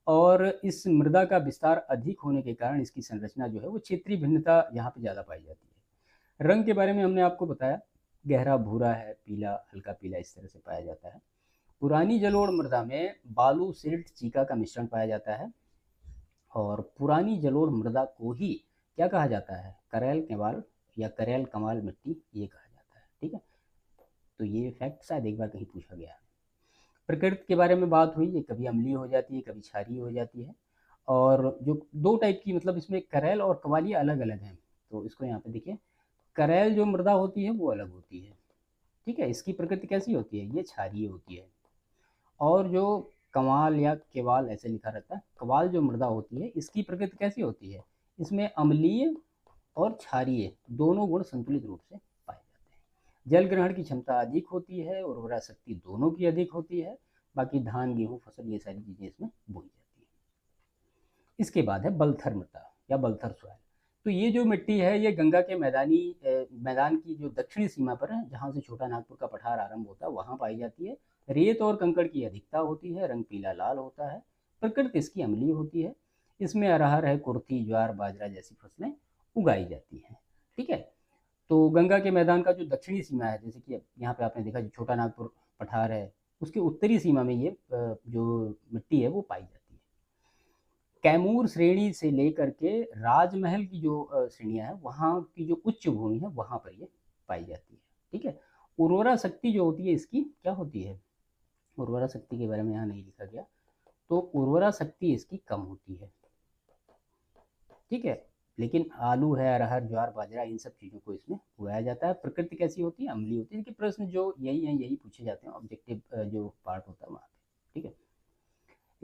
और इस मृदा का विस्तार अधिक होने के कारण इसकी संरचना जो है वो क्षेत्रीय भिन्नता यहाँ पे ज़्यादा पाई जाती है। रंग के बारे में हमने आपको बताया, गहरा भूरा है, पीला, हल्का पीला, इस तरह से पाया जाता है। पुरानी जलोढ़ मृदा में बालू, सिल्ट, चीका का मिश्रण पाया जाता है। और पुरानी जलोढ़ मृदा को ही क्या कहा जाता है? करेल कमाल या करेल कमाल मिट्टी ये कहा जाता है। ठीक है, तो ये फैक्ट शायद एक बार कहीं पूछा गया है। प्रकृति के बारे में बात हुई, ये कभी अम्लीय हो जाती है, कभी क्षारीय हो जाती है। और जो दो टाइप की, मतलब इसमें करेल और कवाली अलग अलग हैं। तो इसको यहाँ पे देखिए, करेल जो मृदा होती है वो अलग होती है। ठीक है, इसकी प्रकृति कैसी होती है? ये क्षारीय होती है। और जो कवाल या केवाल ऐसे लिखा रहता है, कवाल जो मृदा होती है इसकी प्रकृति कैसी होती है? इसमें अम्लीय और क्षारीय दोनों गुण संतुलित रूप से पाए जाते हैं। जल ग्रहण की क्षमता अधिक होती है, उर्वरा शक्ति दोनों की अधिक होती है। बाकी धान, गेहूं, फसल, ये सारी चीजें इसमें बोई जाती है। इसके बाद है बलथर मृदा या बलथर सॉइल। तो ये जो मिट्टी है ये गंगा के मैदान की जो दक्षिणी सीमा पर है, जहाँ से छोटा नागपुर का पठार आरंभ होता है, वहाँ पाई जाती है। रेत और कंकड़ की अधिकता होती है। रंग पीला लाल होता है। प्रकृति इसकी अम्लीय होती है। इसमें अरहर है, कुर्थी, ज्वार, बाजरा जैसी फसलें उगाई जाती हैं। ठीक है, तो गंगा के मैदान का जो दक्षिणी सीमा है, जैसे कि यहाँ पे आपने देखा जो छोटा नागपुर पठार है, उसके उत्तरी सीमा में ये जो मिट्टी है वो पाई जाती है। कैमूर श्रेणी से लेकर के राजमहल की जो श्रेणियां हैं, वहाँ की जो उच्च भूमि है वहाँ पर ये पाई जाती है। ठीक है, उर्वरा शक्ति जो होती है इसकी क्या होती है? उर्वरा शक्ति के बारे में यहाँ नहीं लिखा गया, तो उर्वरा शक्ति इसकी कम होती है। ठीक है, लेकिन आलू है, अरहर, ज्वार, बाजरा, इन सब चीज़ों को इसमें उगाया जाता है। प्रकृति कैसी होती है? अम्लीय होती है। देखिए, प्रश्न जो यही है यही पूछे जाते हैं, ऑब्जेक्टिव जो पार्ट होता है वहाँ पे। ठीक है,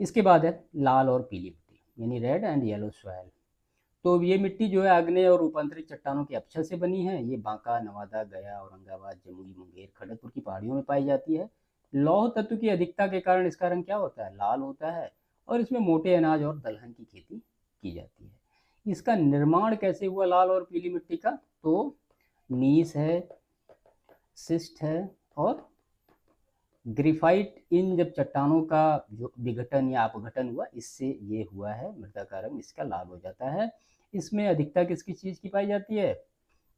इसके बाद है लाल और पीली मिट्टी, यानी रेड एंड येलो सॉइल। तो ये मिट्टी जो है आग्नेय और रूपांतरित चट्टानों के अपक्षय से बनी है। ये बांका, नवादा, गया, औरंगाबाद, जमुई, मुंगेर, खड़गपुर की पहाड़ियों में पाई जाती है। लौह तत्व की अधिकता के कारण इसका रंग क्या होता है? लाल होता है। और इसमें मोटे अनाज और दलहन की खेती की जाती है। इसका निर्माण कैसे हुआ लाल और पीली मिट्टी का? तो नीस है, सिस्ट है और ग्रेफाइट, इन जब चट्टानों का जो विघटन या अपघटन हुआ, इससे ये हुआ है, मृदा का रंग इसका लाल हो जाता है। इसमें अधिकता किसकी चीज़ की पाई जाती है?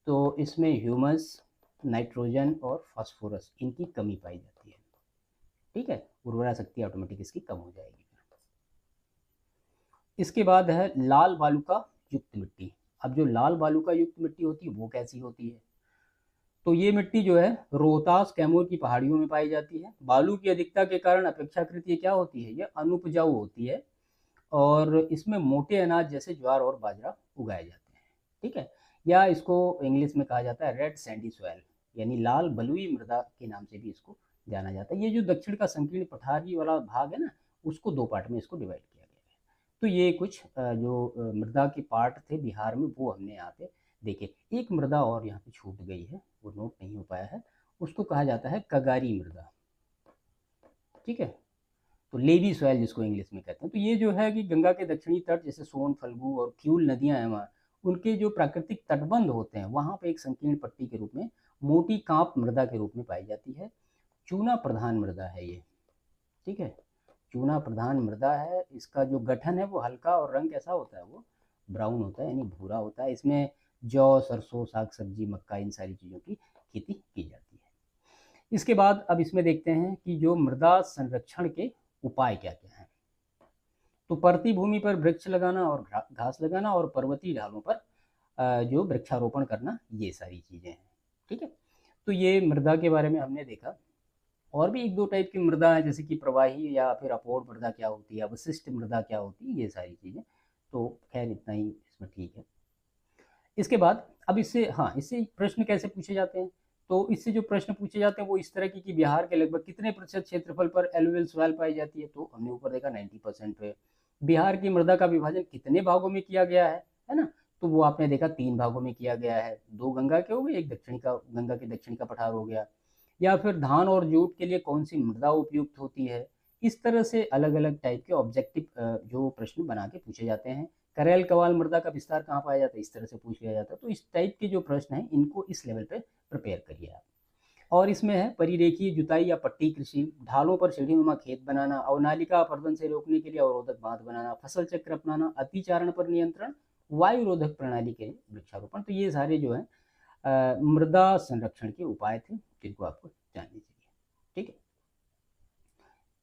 तो इसमें ह्यूमस, नाइट्रोजन और फास्फोरस, इनकी कमी पाई जाती है। ठीक है, उर्वरा शक्ति ऑटोमेटिक इसकी कम हो जाएगी। इसके बाद है लाल बालुका युक्त मिट्टी। अब जो लाल बालुका युक्त मिट्टी होती है वो कैसी होती है? तो ये मिट्टी जो है रोहतास, कैमूर की पहाड़ियों में पाई जाती है। बालू की अधिकता के कारण अपेक्षाकृत ये क्या होती है? ये अनुपजाऊ होती है। और इसमें मोटे अनाज जैसे ज्वार और बाजरा उगाए जाते हैं। ठीक है, या इसको इंग्लिश में कहा जाता है रेड सैंडी सॉइल, यानी लाल बलुई मृदा के नाम से भी इसको जाना जाता है। ये जो दक्षिण का संकीर्ण पठारी वाला भाग है ना, उसको दो पार्ट में इसको डिवाइड किया गया है। तो ये कुछ जो मृदा के पार्ट थे बिहार में, वो हमने यहाँ पे देखे। एक मृदा और यहाँ पे छूट गई है, वो नोट नहीं हो पाया है, उसको कहा जाता है कगारी मृदा। ठीक है, तो लेवी सॉइल जिसको इंग्लिश में कहते हैं। तो ये जो है कि गंगा के दक्षिणी तट जैसे सोन, फल्गु और क्यूल नदियां हैं वहाँ, उनके जो प्राकृतिक तटबंध होते हैं वहाँ पे एक संकीर्ण पट्टी के रूप में मोटी कांप मृदा के रूप में पाई जाती है। चूना प्रधान मृदा है ये। ठीक है, चूना प्रधान मृदा है। इसका जो गठन है वो हल्का और रंग कैसा होता है? वो ब्राउन होता है, यानी भूरा होता है। इसमें जौ, सरसों, साग सब्जी, मक्का, इन सारी चीज़ों की खेती की जाती है। इसके बाद अब इसमें देखते हैं कि जो मृदा संरक्षण के उपाय क्या क्या हैं। तो परती भूमि पर वृक्ष लगाना और घास लगाना, और पर्वतीय ढालों पर जो वृक्षारोपण करना, ये सारी चीज़ें हैं। ठीक है, तो ये मृदा के बारे में हमने देखा। और भी एक दो टाइप की मृदा है, जैसे कि प्रवाही या फिर अपोड़ मृदा क्या होती है, अवशिष्ट मृदा क्या होती है, ये सारी चीज़ें। तो खैर इतना ही इसमें ठीक है। इसके बाद अब इससे प्रश्न कैसे पूछे जाते हैं, तो इससे जो प्रश्न पूछे जाते हैं वो इस तरह की कि बिहार के लगभग कितने प्रतिशत क्षेत्रफल पर एलुवियल सॉइल पाई जाती है, तो हमने ऊपर देखा 90% पे। बिहार की मृदा का विभाजन कितने भागों में किया गया है ना, तो वो आपने देखा 3 भागों में किया गया है, 2 गंगा के हो गए, एक दक्षिणी का, गंगा के दक्षिण का पठार हो गया। या फिर धान और जूट के लिए कौन सी मृदा उपयुक्त होती है। इस तरह से अलग अलग टाइप के ऑब्जेक्टिव जो प्रश्न बना के पूछे जाते हैं। करेल कवाल मृदा का विस्तार कहाँ पाया जाता है, इस तरह से पूछ लिया जाता है। तो इस टाइप के जो प्रश्न हैं इनको इस लेवल पे प्रिपेयर करिए आप। और इसमें है परिरेखीय जुताई या पट्टी कृषि, ढालों पर सीढ़ीनुमा खेत बनाना, अवनालिका अपरदन से रोकने के लिए अवरोधक बांध बनाना, फसल चक्र अपनाना, अतिचारण पर नियंत्रण, वायु रोधक प्रणाली के वृक्षारोपण। तो ये सारे जो है मृदा संरक्षण के उपाय थे जिनको आपको जानने चाहिए। ठीक है,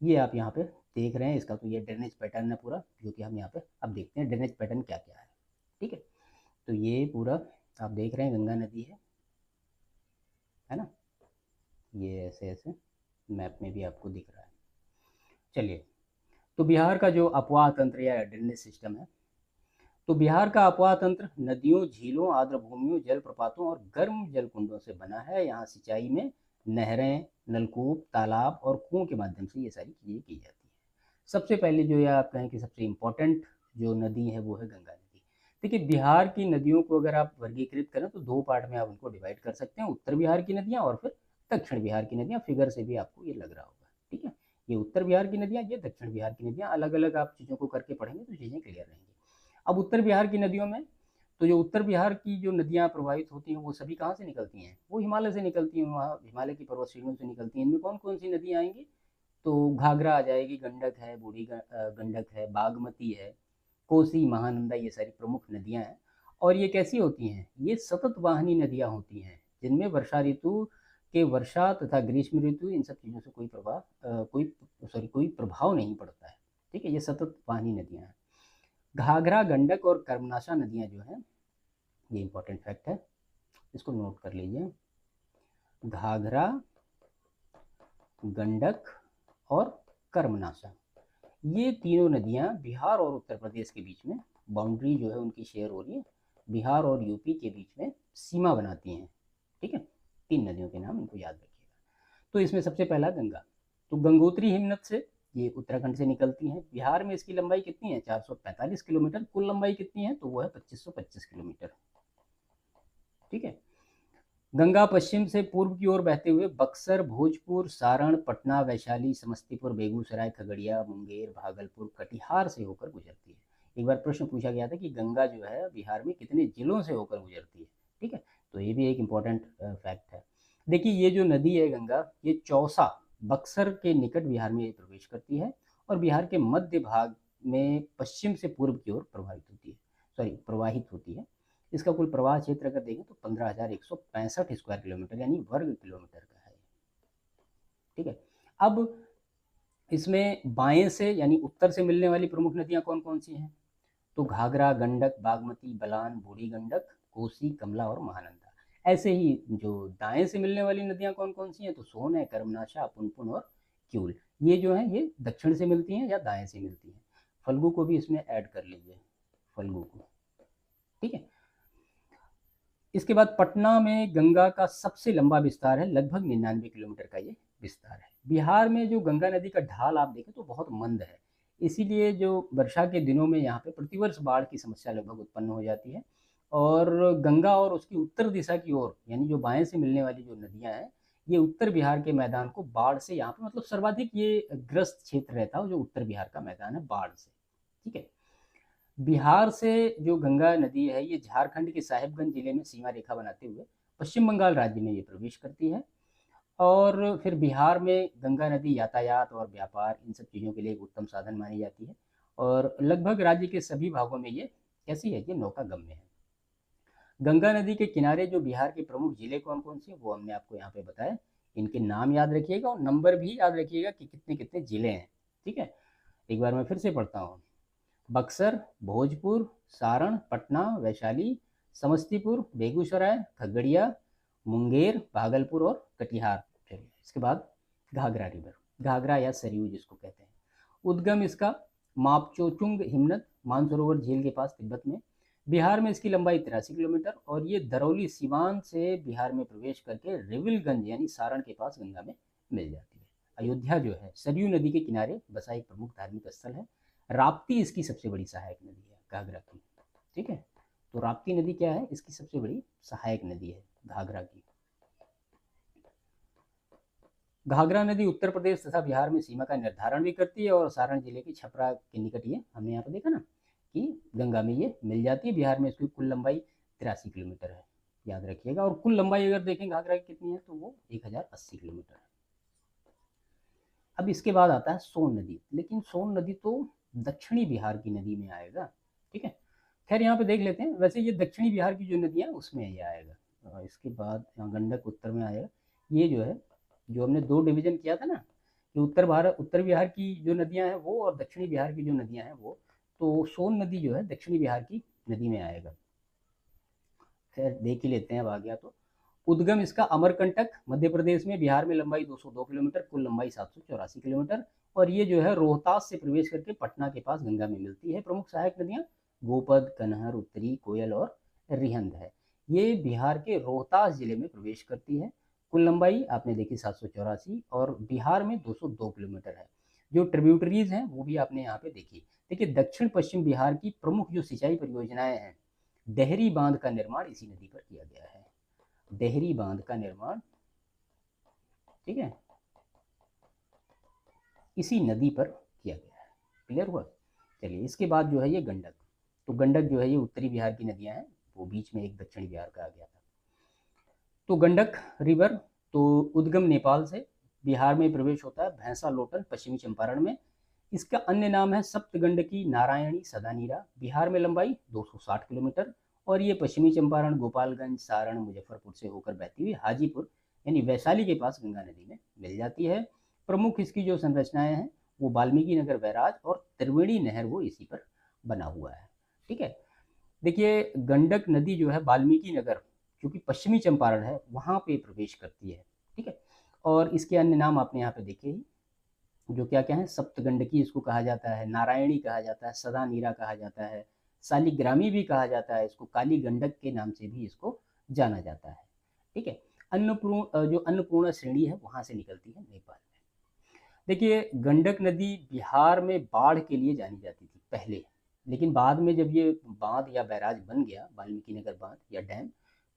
ये आप यहाँ पे देख रहे हैं, इसका तो ये ड्रेनेज पैटर्न है पूरा, जो कि हम यहाँ पे अब देखते हैं ड्रेनेज पैटर्न क्या क्या है। ठीक है, तो ये पूरा आप देख रहे हैं गंगा नदी है ना, ये ऐसे ऐसे मैप में भी आपको दिख रहा है। चलिए, तो बिहार का जो अपवाह तंत्र या ड्रेनेज सिस्टम है, तो बिहार का अपवाह तंत्र नदियों, झीलों, आर्द्र भूमियों, जलप्रपातों और गर्म जल कुंडों से बना है। यहाँ सिंचाई में नहरें, नलकूप, तालाब और कुओं के माध्यम से ये सारी चीज़ें की जाती हैं। सबसे पहले जो है आप कहें कि सबसे इम्पोर्टेंट जो नदी है वो है गंगा नदी। देखिए, बिहार की नदियों को अगर आप वर्गीकृत करें तो 2 पार्ट में आप उनको डिवाइड कर सकते हैं, उत्तर बिहार की नदियाँ और फिर दक्षिण बिहार की नदियाँ। फिगर से भी आपको ये लग रहा होगा। ठीक है, ये उत्तर बिहार की नदियाँ, ये दक्षिण बिहार की नदियाँ। अलग अलग आप चीज़ों को करके पढ़ेंगे तो चीज़ें क्लियर रहेंगी। अब उत्तर बिहार की नदियों में, तो जो उत्तर बिहार की जो नदियाँ प्रवाहित होती हैं वो सभी कहाँ से निकलती हैं, वो हिमालय से निकलती हैं, वहाँ हिमालय की पर्वत श्रेणियों से निकलती हैं। इनमें कौन कौन सी नदियाँ आएंगी, तो घाघरा आ जाएगी, गंडक है, बूढ़ी गंडक है, बागमती है, कोसी, महानंदा, ये सारी प्रमुख नदियाँ हैं। और ये कैसी होती हैं, ये सतत वाहिनी नदियाँ होती हैं, जिनमें वर्षा ऋतु के वर्षा तथा ग्रीष्म ऋतु इन सब चीज़ों से कोई प्रभाव नहीं पड़ता है। ठीक है, ये सतत वाहिनी नदियाँ हैं। घाघरा, गंडक और कर्मनाशा नदियाँ जो हैं, ये इंपॉर्टेंट फैक्ट है, इसको नोट कर लीजिए। घाघरा, गंडक और कर्मनाशा, ये तीनों नदियाँ बिहार और उत्तर प्रदेश के बीच में बाउंड्री जो है उनकी शेयर हो रही है, बिहार और यूपी के बीच में सीमा बनाती हैं। ठीक है, 3 नदियों के नाम इनको याद रखिएगा। तो इसमें सबसे पहला गंगा, तो गंगोत्री हिमनद से ये उत्तराखंड से निकलती हैं। बिहार में इसकी लंबाई कितनी है, 445 किलोमीटर। कुल लंबाई कितनी है, तो वो है 2525 किलोमीटर। ठीक है, गंगा पश्चिम से पूर्व की ओर बहते हुए बक्सर, भोजपुर, सारण, पटना, वैशाली, समस्तीपुर, बेगूसराय, खगड़िया, मुंगेर, भागलपुर, कटिहार से होकर गुजरती है। एक बार प्रश्न पूछा गया था कि गंगा जो है बिहार में कितने जिलों से होकर गुजरती है। ठीक है, तो ये भी एक इम्पॉर्टेंट फैक्ट है। देखिए, ये जो नदी है गंगा, ये चौसा, बक्सर के निकट बिहार में प्रवेश करती है और बिहार के मध्य भाग में पश्चिम से पूर्व की ओर प्रवाहित होती है। इसका कुल प्रवाह क्षेत्र अगर देखें तो 15,165 स्क्वायर किलोमीटर यानी वर्ग किलोमीटर का है। ठीक है, अब इसमें बाएं से यानी उत्तर से मिलने वाली प्रमुख नदियां कौन कौन सी हैं, तो घाघरा, गंडक, बागमती, बलान, बूढ़ी गंडक, कोसी, कमला और महानंदा। ऐसे ही जो दाएं से मिलने वाली नदियां कौन कौन सी हैं, तो सोन है, कर्मनाशा, पुनपुन और क्यूल। ये जो है ये दक्षिण से मिलती हैं या दाएं से मिलती हैं। फल्गु को भी इसमें ऐड कर लीजिए, फल्गु को। ठीक है, इसके बाद पटना में गंगा का सबसे लंबा विस्तार है, लगभग 99 किलोमीटर का ये विस्तार है। बिहार में जो गंगा नदी का ढाल आप देखें तो बहुत मंद है, इसीलिए जो वर्षा के दिनों में यहाँ पे प्रतिवर्ष बाढ़ की समस्या लगभग उत्पन्न हो जाती है। और गंगा और उसकी उत्तर दिशा की ओर यानी जो बाएं से मिलने वाली जो नदियां हैं, ये उत्तर बिहार के मैदान को बाढ़ से यहाँ पे मतलब सर्वाधिक ये ग्रस्त क्षेत्र रहता है, जो उत्तर बिहार का मैदान है बाढ़ से। ठीक है, बिहार से जो गंगा नदी है ये झारखंड के साहिबगंज जिले में सीमा रेखा बनाते हुए पश्चिम बंगाल राज्य में ये प्रवेश करती है। और फिर बिहार में गंगा नदी यातायात और व्यापार इन सब चीज़ों के लिए एक उत्तम साधन मानी जाती है। और लगभग राज्य के सभी भागों में ये कैसी है, ये नौका गम्य है। गंगा नदी के किनारे जो बिहार के प्रमुख जिले कौन कौन से वो हमने आपको यहाँ पे बताया। इनके नाम याद रखिएगा और नंबर भी याद रखिएगा कि कितने कितने जिले हैं। ठीक है, एक बार मैं फिर से पढ़ता हूँ। बक्सर, भोजपुर, सारण, पटना, वैशाली, समस्तीपुर, बेगूसराय, खगड़िया, मुंगेर, भागलपुर और कटिहार। इसके बाद घाघरा रिवर, घाघरा या सरयू जिसको कहते हैं। उद्गम इसका मापचोचुंग हिमनद, मानसरोवर झील के पास तिब्बत में। बिहार में इसकी लंबाई 83 किलोमीटर और ये दरौली सीवान से बिहार में प्रवेश करके रेविलगंज यानी सारण के पास गंगा में मिल जाती है। अयोध्या जो है सरयू नदी के किनारे बसा एक प्रमुख धार्मिक स्थल है। राप्ती इसकी सबसे बड़ी सहायक नदी है घाघरा की। ठीक है, तो राप्ती नदी क्या है, इसकी सबसे बड़ी सहायक नदी है घाघरा की। घाघरा नदी उत्तर प्रदेश तथा बिहार में सीमा का निर्धारण भी करती है और सारण जिले के छपरा के निकट ये हमने यहाँ पे देखा ना कि गंगा में ये मिल जाती है। बिहार में इसकी कुल लंबाई 83 किलोमीटर है, याद रखिएगा। और कुल लंबाई अगर देखें घाघरा की कितनी है तो वो 1080 किलोमीटर है। अब इसके बाद आता है सोन नदी, लेकिन सोन नदी तो दक्षिणी बिहार की नदी में आएगा। ठीक है, खैर यहाँ पे देख लेते हैं। वैसे ये दक्षिणी बिहार की जो नदियाँ उसमें ये आएगा। इसके बाद यहाँ गंडक उत्तर में आएगा। ये जो है, जो हमने 2 डिवीजन किया था ना कि उत्तर बिहार की जो नदियाँ हैं वो और दक्षिणी बिहार की जो नदियाँ हैं वो, तो सोन नदी जो है दक्षिणी बिहार की नदी में आएगा। खैर देख ही लेते हैं, अब आ गया तो उद्गम इसका अमरकंटक मध्य प्रदेश में। बिहार में लंबाई 202 किलोमीटर, कुल लंबाई 784 किलोमीटर। और ये जो है रोहतास से प्रवेश करके पटना के पास गंगा में मिलती है। प्रमुख सहायक नदियाँ गोपद, कनहर, उत्तरी, कोयल और रिहंद है। ये बिहार के रोहतास जिले में प्रवेश करती है। कुल लंबाई आपने देखी 784 और बिहार में 202 किलोमीटर है। जो ट्रिब्यूटरीज हैं वो भी आपने यहाँ पे देखी। देखिए दक्षिण पश्चिम बिहार की प्रमुख जो सिंचाई परियोजनाएं हैं, डेहरी बांध का निर्माण इसी नदी पर किया गया है। डेहरी बांध का निर्माण, ठीक है, इसी नदी पर किया गया है। क्लियर हुआ? चलिए इसके बाद जो है ये गंडक। तो गंडक जो है ये उत्तरी बिहार की नदियां हैं, वो बीच में एक दक्षिणी बिहार का आ गया था। तो गंडक रिवर तो उद्गम नेपाल से बिहार में प्रवेश होता है भैंसा लोटन पश्चिमी चंपारण में। इसका अन्य नाम है सप्तगंडकी नारायणी सदानीरा। बिहार में लंबाई 260 किलोमीटर और ये पश्चिमी चंपारण, गोपालगंज, सारण, मुजफ्फरपुर से होकर बहती हुई हाजीपुर यानी वैशाली के पास गंगा नदी में मिल जाती है। प्रमुख इसकी जो संरचनाएं हैं वो वाल्मीकि नगर बैराज और त्रिवेणी नहर वो इसी पर बना हुआ है। ठीक है, देखिए गंडक नदी जो है वाल्मीकि नगर क्योंकि पश्चिमी चंपारण है वहाँ पे प्रवेश करती है। ठीक है, और इसके अन्य नाम आपने यहाँ पे देखे ही, जो क्या क्या है, सप्तगंडकी इसको कहा जाता है, नारायणी कहा जाता है, सदा नीरा कहा जाता है, शालिग्रामी भी कहा जाता है, इसको काली गंडक के नाम से भी इसको जाना जाता है। ठीक है, जो अन्नपूर्णा श्रेणी है वहां से निकलती है नेपाल में। देखिए गंडक नदी बिहार में बाढ़ के लिए जानी जाती थी पहले, लेकिन बाद में जब ये बांध या बैराज बन गया, वाल्मीकि नगर बांध या डैम,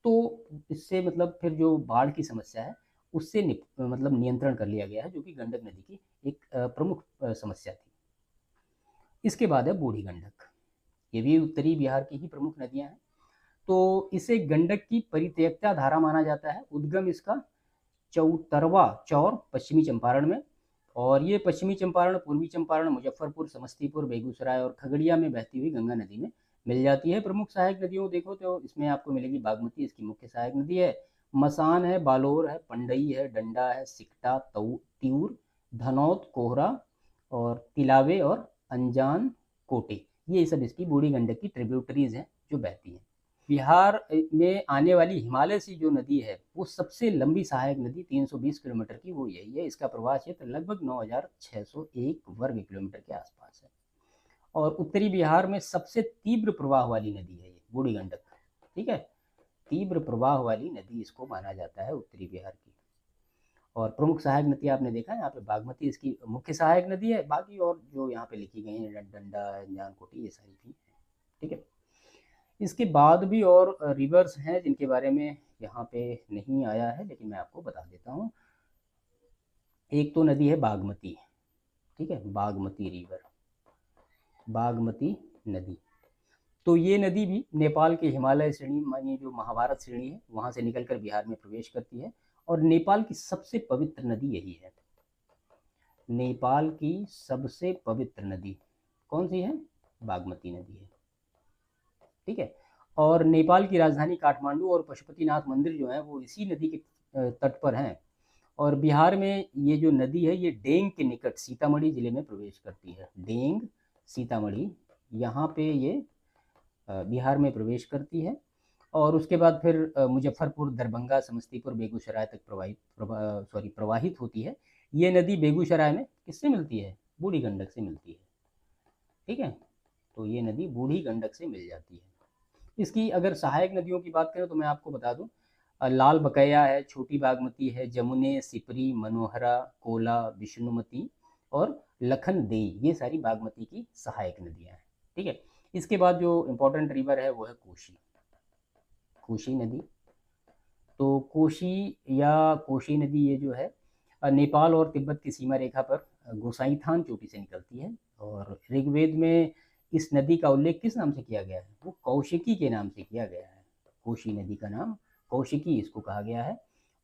तो इससे मतलब फिर जो बाढ़ की समस्या है उससे मतलब नियंत्रण कर लिया गया है, जो कि गंडक नदी की एक प्रमुख समस्या थी। इसके बाद है बूढ़ी गंडक, ये भी उत्तरी बिहार की ही प्रमुख नदियां हैं। तो इसे गंडक की परित्यक्ता धारा माना जाता है। उद्गम इसका चौतरवा चौर पश्चिमी चंपारण में, और ये पश्चिमी चंपारण, पूर्वी चंपारण, मुजफ्फरपुर, समस्तीपुर, बेगूसराय और खगड़िया में बहती हुई गंगा नदी में मिल जाती है। प्रमुख सहायक नदियों देखो तो इसमें आपको मिलेगी बागमती, इसकी मुख्य सहायक नदी है। मसान है, बालोर है, पंडई है, डंडा है, सिकटा, तिऊर, धनौत, कोहरा और तिलावे और अंजान कोटे, ये सब इसकी बूढ़ी गंडक की ट्रिब्यूटरीज हैं जो बहती हैं। बिहार में आने वाली हिमालय से जो नदी है वो सबसे लंबी सहायक नदी 320 किलोमीटर की वो यही है। इसका प्रवाह क्षेत्र लगभग 9601 वर्ग किलोमीटर के आसपास है और उत्तरी बिहार में सबसे तीव्र प्रवाह वाली नदी है ये बूढ़ी गंडक। ठीक है, तीव्र प्रवाह वाली नदी इसको माना जाता है उत्तरी बिहार की। और प्रमुख सहायक नदी आपने देखा है यहाँ पे बागमती इसकी मुख्य सहायक नदी है, बाकी और जो यहाँ पे लिखी गई है डंडा, अंजान कोटी, ये सारी भी है। ठीक है, इसके बाद भी और रिवर्स हैं जिनके बारे में यहाँ पे नहीं आया है, लेकिन मैं आपको बता देता हूँ। एक तो नदी है बागमती, ठीक है, बागमती रिवर, बागमती नदी। तो ये नदी भी नेपाल के हिमालय श्रेणी मानी जो महाभारत श्रेणी है वहाँ से निकलकर बिहार में प्रवेश करती है और नेपाल की सबसे पवित्र नदी यही है। नेपाल की सबसे पवित्र नदी कौन सी है? बागमती नदी है। ठीक है, और नेपाल की राजधानी काठमांडू और पशुपतिनाथ मंदिर जो है वो इसी नदी के तट पर हैं। और बिहार में ये जो नदी है ये डेंग के निकट सीतामढ़ी जिले में प्रवेश करती है। डेंग, सीतामढ़ी, यहाँ पे ये बिहार में प्रवेश करती है और उसके बाद फिर मुजफ्फरपुर, दरभंगा, समस्तीपुर, बेगूसराय तक प्रवाहित होती है। ये नदी बेगूसराय में किससे मिलती है? बूढ़ी गंडक से मिलती है। ठीक है, तो ये नदी बूढ़ी गंडक से मिल जाती है। इसकी अगर सहायक नदियों की बात करें तो मैं आपको बता दूं, लाल बकैया है, छोटी बागमती है, जमुने, सिपरी, मनोहरा, कोला, विष्णुमती और लखनदेई, ये सारी बागमती की सहायक नदियां हैं। ठीक है। इसके बाद जो इम्पोर्टेंट रिवर है वो है कोशी। कोशी नदी, तो कोशी या कोशी नदी ये जो है नेपाल और तिब्बत की सीमा रेखा पर गोसाईथान चोटी से निकलती है। और ऋग्वेद में इस नदी का उल्लेख किस नाम से किया गया है? वो कौशिकी के नाम से किया गया है। कोशी नदी का नाम कौशिकी इसको कहा गया है।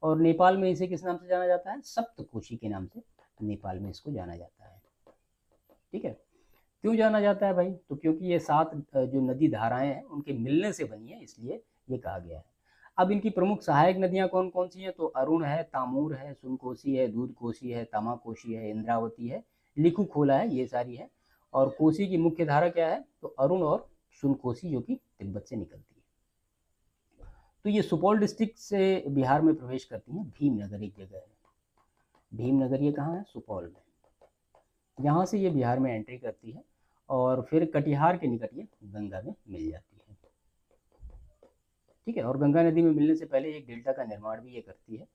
और नेपाल में इसे किस नाम से जाना जाता है? सप्तकोशी के नाम से नेपाल में इसको जाना जाता है। ठीक है। क्यों जाना जाता है भाई? तो क्योंकि ये 7 जो नदी धाराएं हैं उनके मिलने से बनी है, इसलिए ये कहा गया है। अब इनकी प्रमुख सहायक नदियां कौन कौन सी हैं? तो अरुण है, तामूर है, सुनकोशी है, दूध कोशी है, तमाकोशी है, इंद्रावती है, लिखू खोला है, ये सारी है। और कोसी की मुख्य धारा क्या है? तो अरुण और सुनकोशी, जो कि तिब्बत से निकलती है। तो ये सुपौल डिस्ट्रिक्ट से बिहार में प्रवेश करती हैं। भीमनगर एक जगह है, भीमनगर ये कहाँ है? सुपौल में। यहाँ से ये बिहार में एंट्री करती है और फिर कटिहार के निकट ये गंगा में मिल जाती है। ठीक है। और गंगा नदी में मिलने से पहले एक डेल्टा का निर्माण भी ये करती है।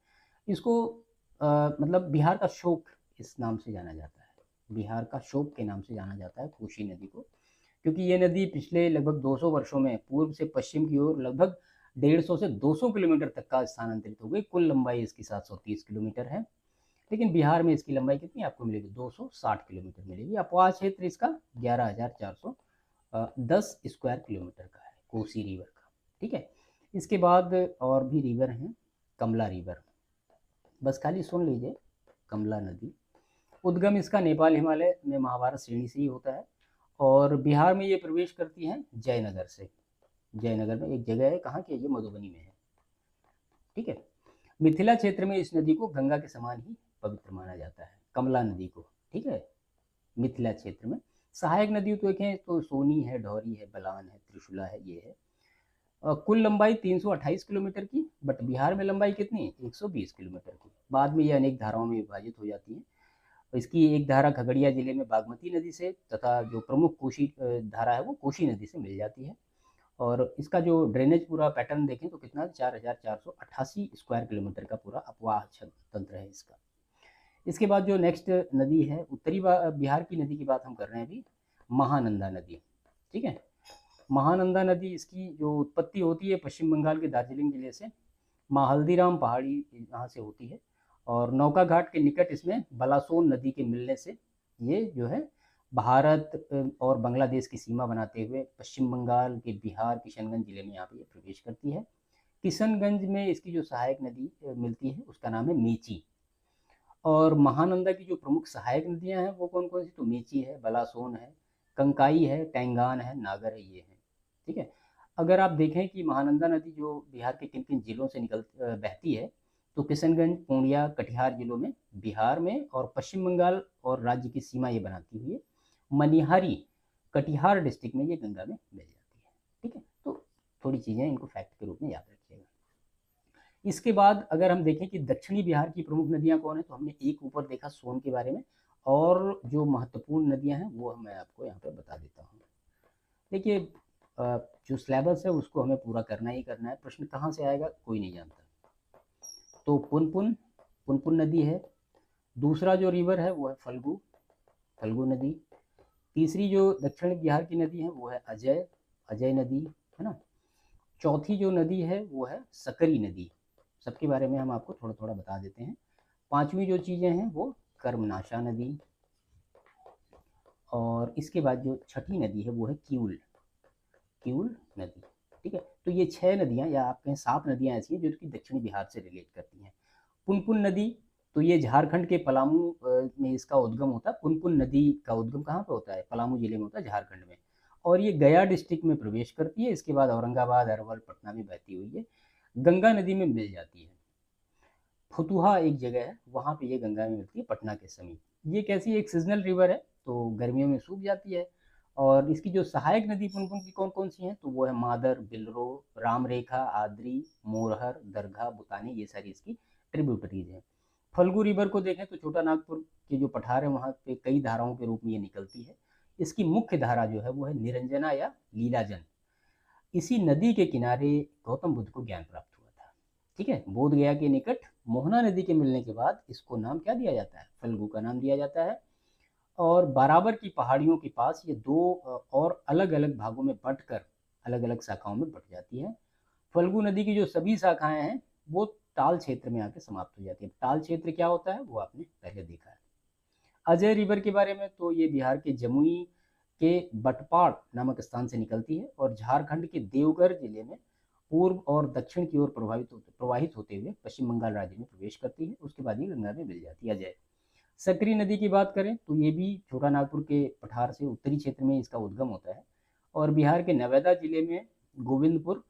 इसको मतलब बिहार का शोक इस नाम से जाना जाता है, बिहार का शोक के नाम से जाना जाता है कोशी नदी को, क्योंकि ये नदी पिछले लगभग 200 वर्षों में पूर्व से पश्चिम की ओर लगभग 150 से 200 किलोमीटर तक का स्थानांतरित हो गई। कुल लंबाई इसकी 730 किलोमीटर है, लेकिन बिहार में इसकी लंबाई कितनी आपको मिलेगी? 260 किलोमीटर मिलेगी। अपवाह क्षेत्र इसका 11,410 स्क्वायर किलोमीटर का है, कोसी रिवर का। ठीक है। इसके बाद और भी रिवर हैं। कमला रिवर, बस खाली सुन लीजिए। कमला नदी, उद्गम इसका नेपाल हिमालय में महाभारत श्रेणी से ही होता है और बिहार में ये प्रवेश करती है जयनगर से। जयनगर में एक जगह है, कहाँ की है ये? मधुबनी में है। ठीक है। मिथिला क्षेत्र में इस नदी को गंगा के समान ही पवित्र माना जाता है, कमला नदी को। ठीक है। मिथिला क्षेत्र में सहायक नदी तो देखें तो सोनी है, ढौरी है, बलान है, त्रिशूला है, ये है। कुल लंबाई 328 किलोमीटर की, बट बिहार में लंबाई कितनी है? 120 किलोमीटर की। बाद में ये अनेक धाराओं में विभाजित हो जाती है। इसकी एक धारा खगड़िया जिले में बागमती नदी से तथा जो प्रमुख कोशी धारा है वो कोशी नदी से मिल जाती है। और इसका जो ड्रेनेज पूरा पैटर्न देखें तो कितना? 4,488 स्क्वायर किलोमीटर का पूरा अपवाह तंत्र है इसका। इसके बाद जो नेक्स्ट नदी है, उत्तरी बिहार की नदी की बात हम कर रहे हैं अभी, महानंदा नदी। ठीक है। महानंदा नदी, इसकी जो उत्पत्ति होती है पश्चिम बंगाल के दार्जिलिंग जिले से, माँ हल्दीराम पहाड़ी यहाँ से होती है। और नौका घाट के निकट इसमें बलासोन नदी के मिलने से ये जो है भारत और बांग्लादेश की सीमा बनाते हुए पश्चिम बंगाल के बिहार किशनगंज जिले में यहाँ पे ये प्रवेश करती है। किशनगंज में इसकी जो सहायक नदी मिलती है उसका नाम है मेची। और महानंदा की जो प्रमुख सहायक नदियाँ हैं वो कौन कौन सी? तो मेची है, बलासोन है, कंकाई है, टेंगान है, नागर है, ये है। ठीक है। अगर आप देखें कि महानंदा नदी जो बिहार के किन किन जिलों से बहती है, तो किशनगंज, पूर्णिया, कटिहार जिलों में बिहार में, और पश्चिम बंगाल और राज्य की सीमा ये बनाती हुई है मनिहारी कटिहार डिस्ट्रिक्ट में ये गंगा में मिल जाती है। ठीक है। तो थोड़ी चीज़ें इनको फैक्ट के रूप में याद रखिएगा। इसके बाद अगर हम देखें कि दक्षिणी बिहार की प्रमुख नदियां कौन है, तो हमने एक ऊपर देखा सोन के बारे में, और जो महत्वपूर्ण नदियां हैं वो मैं आपको यहाँ पे बता देता हूँ। देखिए, जो सिलेबस है उसको हमें पूरा करना ही करना है। प्रश्न कहाँ से आएगा कोई नहीं जानता। तो पुनपुन, पुनपुन नदी है। दूसरा जो रिवर है वो है फल्गु, फल्गु नदी। तीसरी जो दक्षिण बिहार की नदी है वो है अजय, अजय नदी, है ना। चौथी जो नदी है वो है सकरी नदी। सबके बारे में हम आपको थोड़ा थोड़ा बता देते हैं। पांचवी जो चीज़ें हैं वो कर्मनाशा नदी। और इसके बाद जो छठी नदी है वो है किउल, किउल नदी। ठीक है। तो ये 6 नदियाँ, या आप कहें 7 नदियाँ ऐसी हैं जो कि दक्षिणी बिहार से रिलेट करती हैं। पुनपुन नदी, तो ये झारखंड के पलामू में इसका उद्गम होता है। पुनपुन नदी का उद्गम कहाँ पे होता है? पलामू जिले में होता है, झारखंड में। और ये गया डिस्ट्रिक्ट में प्रवेश करती है। इसके बाद औरंगाबाद, अरवल, पटना में बहती हुई है गंगा नदी में मिल जाती है। फुतुहा एक जगह है, वहाँ पे ये गंगा में मिलती है, पटना के समीप। ये कैसी? एक सीजनल रिवर है, तो गर्मियों में सूख जाती है। और इसकी जो सहायक नदी पुनपुन की कौन कौन सी हैं, तो वो है मादर, बिलरो, रामरेखा, आद्री, मोरहर, दरघा, बुतानी, ये सारी इसकी ट्रिब्यूटरीज हैं। फल्गु रिवर को देखें तो छोटा नागपुर के जो पठार है वहाँ पे कई धाराओं के रूप में ये निकलती है। इसकी मुख्य धारा जो है वो है निरंजना या लीलाजन। इसी नदी के किनारे गौतम बुद्ध को ज्ञान प्राप्त हुआ था। ठीक है, बोध गया के निकट मोहना नदी के मिलने के बाद इसको नाम क्या दिया जाता है? फल्गु का नाम दिया जाता है। और बराबर की पहाड़ियों के पास ये दो और अलग अलग भागों में बंटकर अलग अलग शाखाओं में बंट जाती है। फल्गु नदी की जो सभी शाखाएं हैं वो टाल क्षेत्र में आकर समाप्त हो जाती है। टाल क्षेत्र क्या होता है वो आपने पहले देखा है। अजय रिवर के बारे में, तो ये बिहार के जमुई के बटपाड़ नामक स्थान से निकलती है और झारखंड के देवघर जिले में पूर्व और दक्षिण की ओर प्रवाहित होते हुए पश्चिम बंगाल राज्य में प्रवेश करती है। उसके बाद ये गंगा में मिल जाती है। अजय सकरी नदी की बात करें तो ये भी छोटा नागपुर के पठार से उत्तरी क्षेत्र में इसका उद्गम होता है और बिहार के नवादा जिले में गोविंदपुर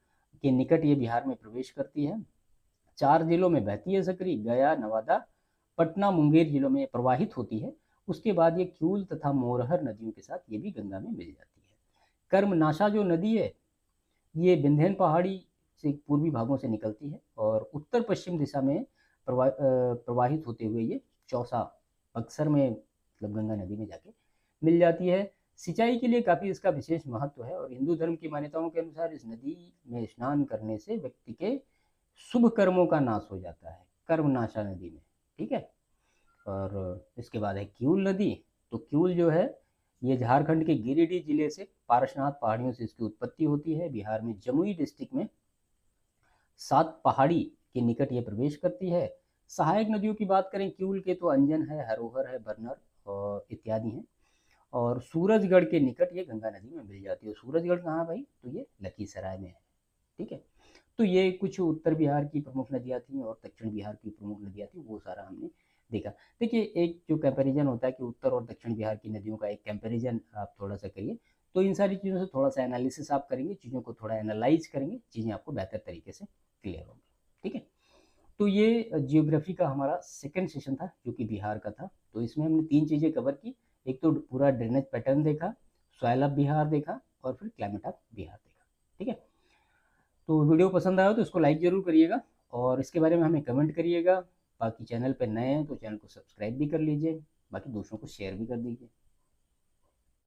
के निकट ये बिहार में प्रवेश करती है। 4 जिलों में बहती है सकरी, गया, नवादा, पटना, मुंगेर जिलों में प्रवाहित होती है। उसके बाद ये क्यूल तथा मोरहर नदियों के साथ ये भी गंगा में मिल जाती है। कर्मनाशा जो नदी है ये विंध्यन पहाड़ी से पूर्वी भागों से निकलती है और उत्तर पश्चिम दिशा में प्रवाहित होते हुए ये चौसा बक्सर में मतलब गंगा नदी में जाके मिल जाती है। सिंचाई के लिए काफ़ी इसका विशेष महत्व है और हिंदू धर्म की मान्यताओं के अनुसार इस नदी में स्नान करने से व्यक्ति के शुभ कर्मों का नाश हो जाता है, कर्मनाशा नदी में। ठीक है, और इसके बाद है क्यूल नदी। तो क्यूल जो है ये झारखंड के गिरिडीह जिले से पारसनाथ पहाड़ियों से इसकी उत्पत्ति होती है। बिहार में जमुई डिस्ट्रिक्ट में 7 पहाड़ी के निकट ये प्रवेश करती है। सहायक नदियों की बात करें क्यूल के तो अंजन है, हरोहर है, बरनर और इत्यादि हैं। और सूरजगढ़ के निकट ये गंगा नदी में मिल जाती है। सूरजगढ़ कहाँ भाई? तो ये लखीसराय में है। ठीक है, तो ये कुछ उत्तर बिहार की प्रमुख नदियाँ थी और दक्षिण बिहार की प्रमुख नदियाँ थी, वो सारा हमने देखा। देखिए एक जो कंपैरिजन होता है कि उत्तर और दक्षिण बिहार की नदियों का एक कंपैरिजन आप थोड़ा सा करिए, तो इन सारी चीज़ों से थोड़ा सा एनालिसिस आप करेंगे, चीज़ों को थोड़ा एनालाइज करेंगे, चीज़ें आपको बेहतर तरीके से क्लियर होंगी। ठीक है, तो ये जियोग्राफी का हमारा सेकंड सेशन था जो कि बिहार का था। तो इसमें हमने 3 चीज़ें कवर की। एक तो पूरा ड्रेनेज पैटर्न देखा, सॉइल ऑफ बिहार देखा और फिर क्लाइमेट ऑफ बिहार देखा। ठीक है, तो वीडियो पसंद आया तो इसको लाइक ज़रूर करिएगा और इसके बारे में हमें कमेंट करिएगा। बाकी चैनल पर नए हैं तो चैनल को सब्सक्राइब भी कर लीजिए, बाकी दूसरों को शेयर भी कर दीजिए।